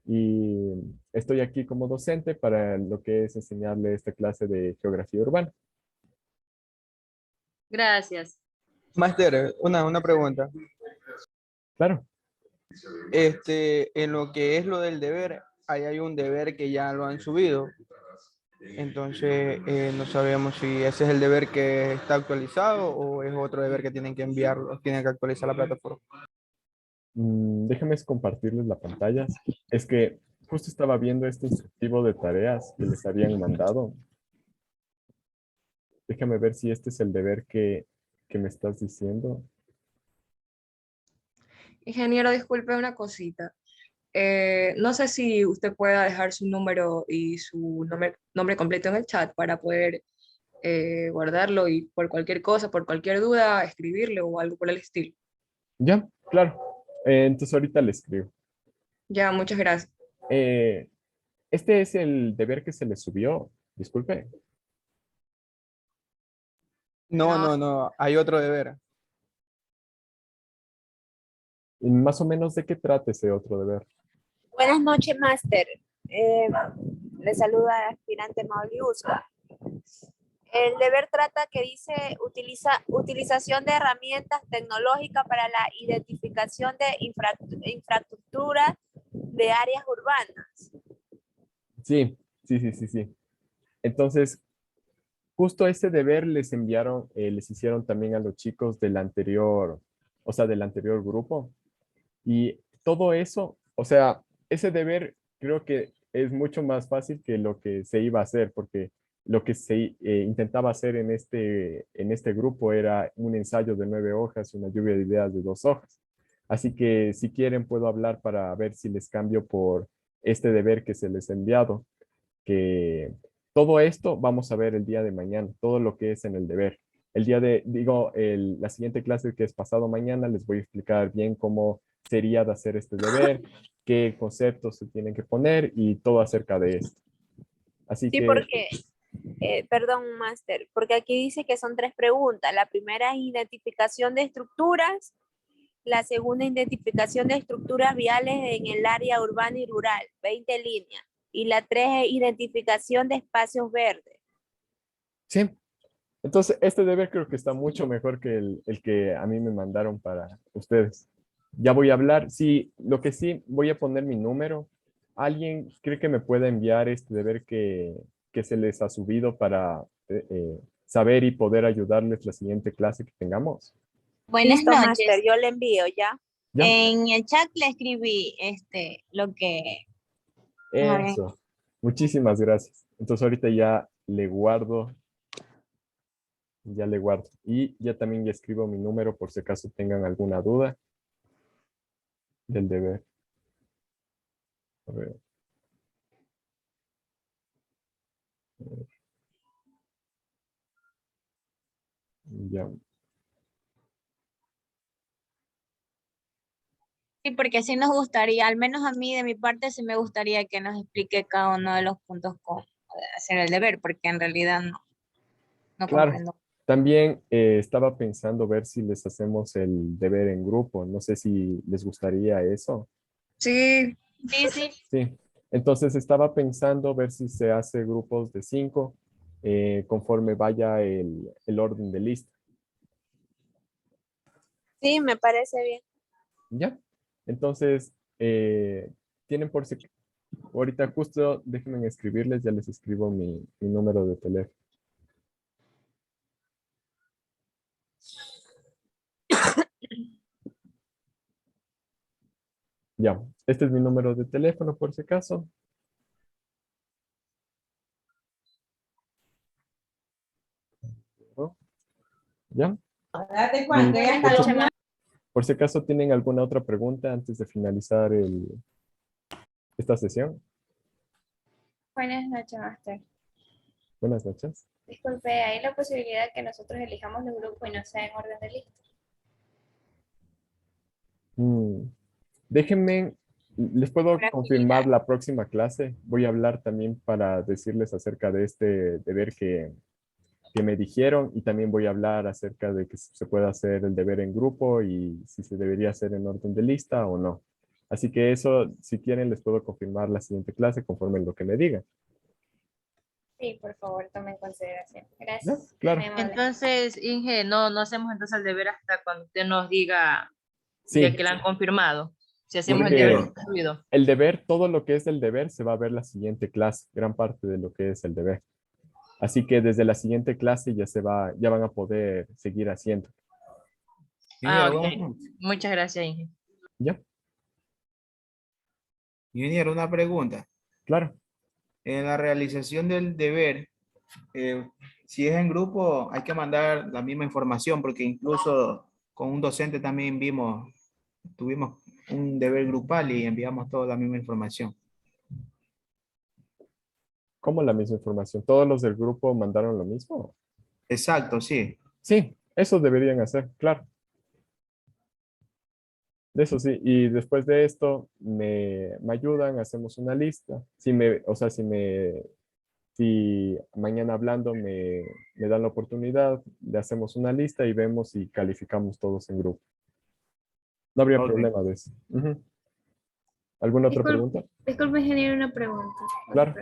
y estoy aquí como docente para lo que es enseñarle esta clase de Geografía Urbana.
Gracias.
Máster, una pregunta.
Claro,
En lo que es lo del deber, ahí hay un deber que ya lo han subido. Entonces, no sabemos si ese es el deber que está actualizado o es otro deber que tienen que enviarlo, tienen que actualizar la plataforma.
déjame compartirles la pantalla. Es que justo estaba viendo este instructivo de tareas que les habían mandado. Déjame ver si este es el deber que me estás diciendo.
Ingeniero, disculpe una cosita. No sé si usted pueda dejar su número y su nombre completo en el chat para poder guardarlo y por cualquier cosa, por cualquier duda, escribirle o algo por el estilo.
Ya, claro. Entonces ahorita le escribo.
Ya, muchas gracias.
Este es el deber que se le subió. Disculpe.
No, hay otro deber.
Y más o menos de qué trata ese otro deber.
Buenas noches, máster. Le saluda aspirante Mauli Usca. El deber trata que dice utilización de herramientas tecnológicas para la identificación de infraestructura de áreas urbanas.
Sí. Entonces, justo ese deber les enviaron, les hicieron también a los chicos del anterior, o sea, del anterior grupo. Y todo eso, o sea, ese deber creo que es mucho más fácil que lo que se iba a hacer, porque lo que se intentaba hacer en este grupo era un ensayo de 9 hojas y una lluvia de ideas de 2 hojas. Así que si quieren puedo hablar para ver si les cambio por este deber que se les ha enviado, que todo esto vamos a ver el día de mañana, todo lo que es en el deber. La siguiente clase que es pasado mañana les voy a explicar bien cómo sería de hacer este deber, qué conceptos se tienen que poner y todo acerca de esto. Así
Sí,
que,
porque, perdón, máster, porque aquí dice que son 3 preguntas. La primera es identificación de estructuras, la segunda identificación de estructuras viales en el área urbana y rural, 20 líneas, y la 3 es identificación de espacios verdes.
sí. Entonces, este deber creo que está mucho mejor que el que a mí me mandaron para ustedes. Ya voy a hablar. Sí, lo que sí, voy a poner mi número. ¿Alguien cree que me pueda enviar este deber que se les ha subido para saber y poder ayudarles la siguiente clase que tengamos?
Buenas
Listo,
noches.
máster, yo le envío ya.
¿Ya?
En el chat le escribí lo que... A ver.
Eso. Muchísimas gracias. Entonces, ahorita ya le guardo. Ya le guardo. Y ya también ya escribo mi número por si acaso tengan alguna duda del deber. A ver. Ya.
Sí, porque sí nos gustaría, al menos a mí de mi parte sí me gustaría que nos explique cada uno de los puntos con hacer el deber, porque en realidad no
Claro.
comprendo.
También estaba pensando ver si les hacemos el deber en grupo. No sé si les gustaría eso.
Sí,
Sí, sí.
Sí. Entonces estaba pensando ver si se hace grupos de 5 conforme vaya el orden de lista.
Sí, me parece bien.
¿Ya? Entonces, tienen por si... Ahorita justo déjenme escribirles, ya les escribo mi número de teléfono. Ya, este es mi número de teléfono por si acaso. ¿No? ¿Ya? Y por si acaso tienen alguna otra pregunta antes de finalizar esta sesión.
Buenas noches, Master.
Buenas noches.
Disculpe, ¿hay la posibilidad que nosotros elijamos los grupos y no sea en orden de lista?
Mm, Déjenme, les puedo confirmar la próxima clase. Voy a hablar también para decirles acerca de este deber que me dijeron y también voy a hablar acerca de que se puede hacer el deber en grupo y si se debería hacer en orden de lista o no. Así que eso, si quieren, les puedo confirmar la siguiente clase conforme lo que me digan.
Sí, por favor, tome en consideración.
¿Ya?
Gracias.
Claro.
Muy amable.
Entonces, Inge, no hacemos entonces el deber hasta cuando usted nos diga ya
Sí,
que la han confirmado. Si hacemos el
porque
deber incluido.
el deber, todo lo que es el deber, se va a ver la siguiente clase, gran parte de lo que es el deber. Así que desde la siguiente clase ya van a poder seguir haciendo.
Ah, ok. Muchas gracias, Inge.
¿Ya?
Junior, una pregunta.
Claro.
En la realización del deber, si es en grupo, hay que mandar la misma información, porque incluso con un docente también tuvimos un deber grupal y enviamos toda la misma información.
¿Cómo la misma información? ¿Todos los del grupo mandaron lo mismo?
Exacto, sí.
Sí, eso deberían hacer, claro. De eso sí, y después de esto me ayudan, hacemos una lista. Si mañana hablando me dan la oportunidad, le hacemos una lista y vemos si calificamos todos en grupo. No habría
Ok.
problema de eso. Ujú. ¿Alguna otra pregunta?
Disculpe, ingeniero, una pregunta.
Claro.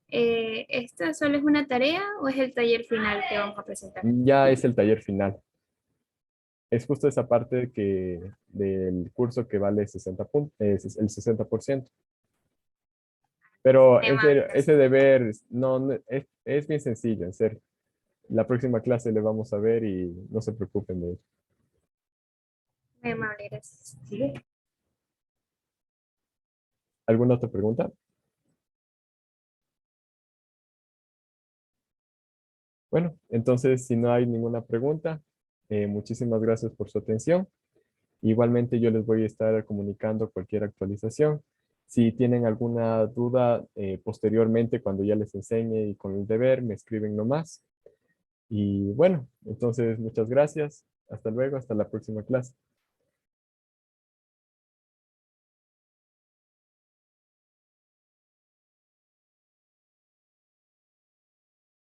¿Esta solo es una tarea o es el taller final que vamos a presentar?
Ya es el taller final. Es justo esa parte del curso que vale 60 puntos, es el 60%. Pero ese deber es bien sencillo, en serio. La próxima clase le vamos a ver y no se preocupen de eso.
Muy amable, gracias.
¿Alguna otra pregunta? Bueno, entonces si no hay ninguna pregunta, muchísimas gracias por su atención. Igualmente yo les voy a estar comunicando cualquier actualización. Si tienen alguna duda posteriormente cuando ya les enseñe y con el deber, me escriben nomás. Y bueno, entonces muchas gracias. Hasta luego, hasta la próxima clase.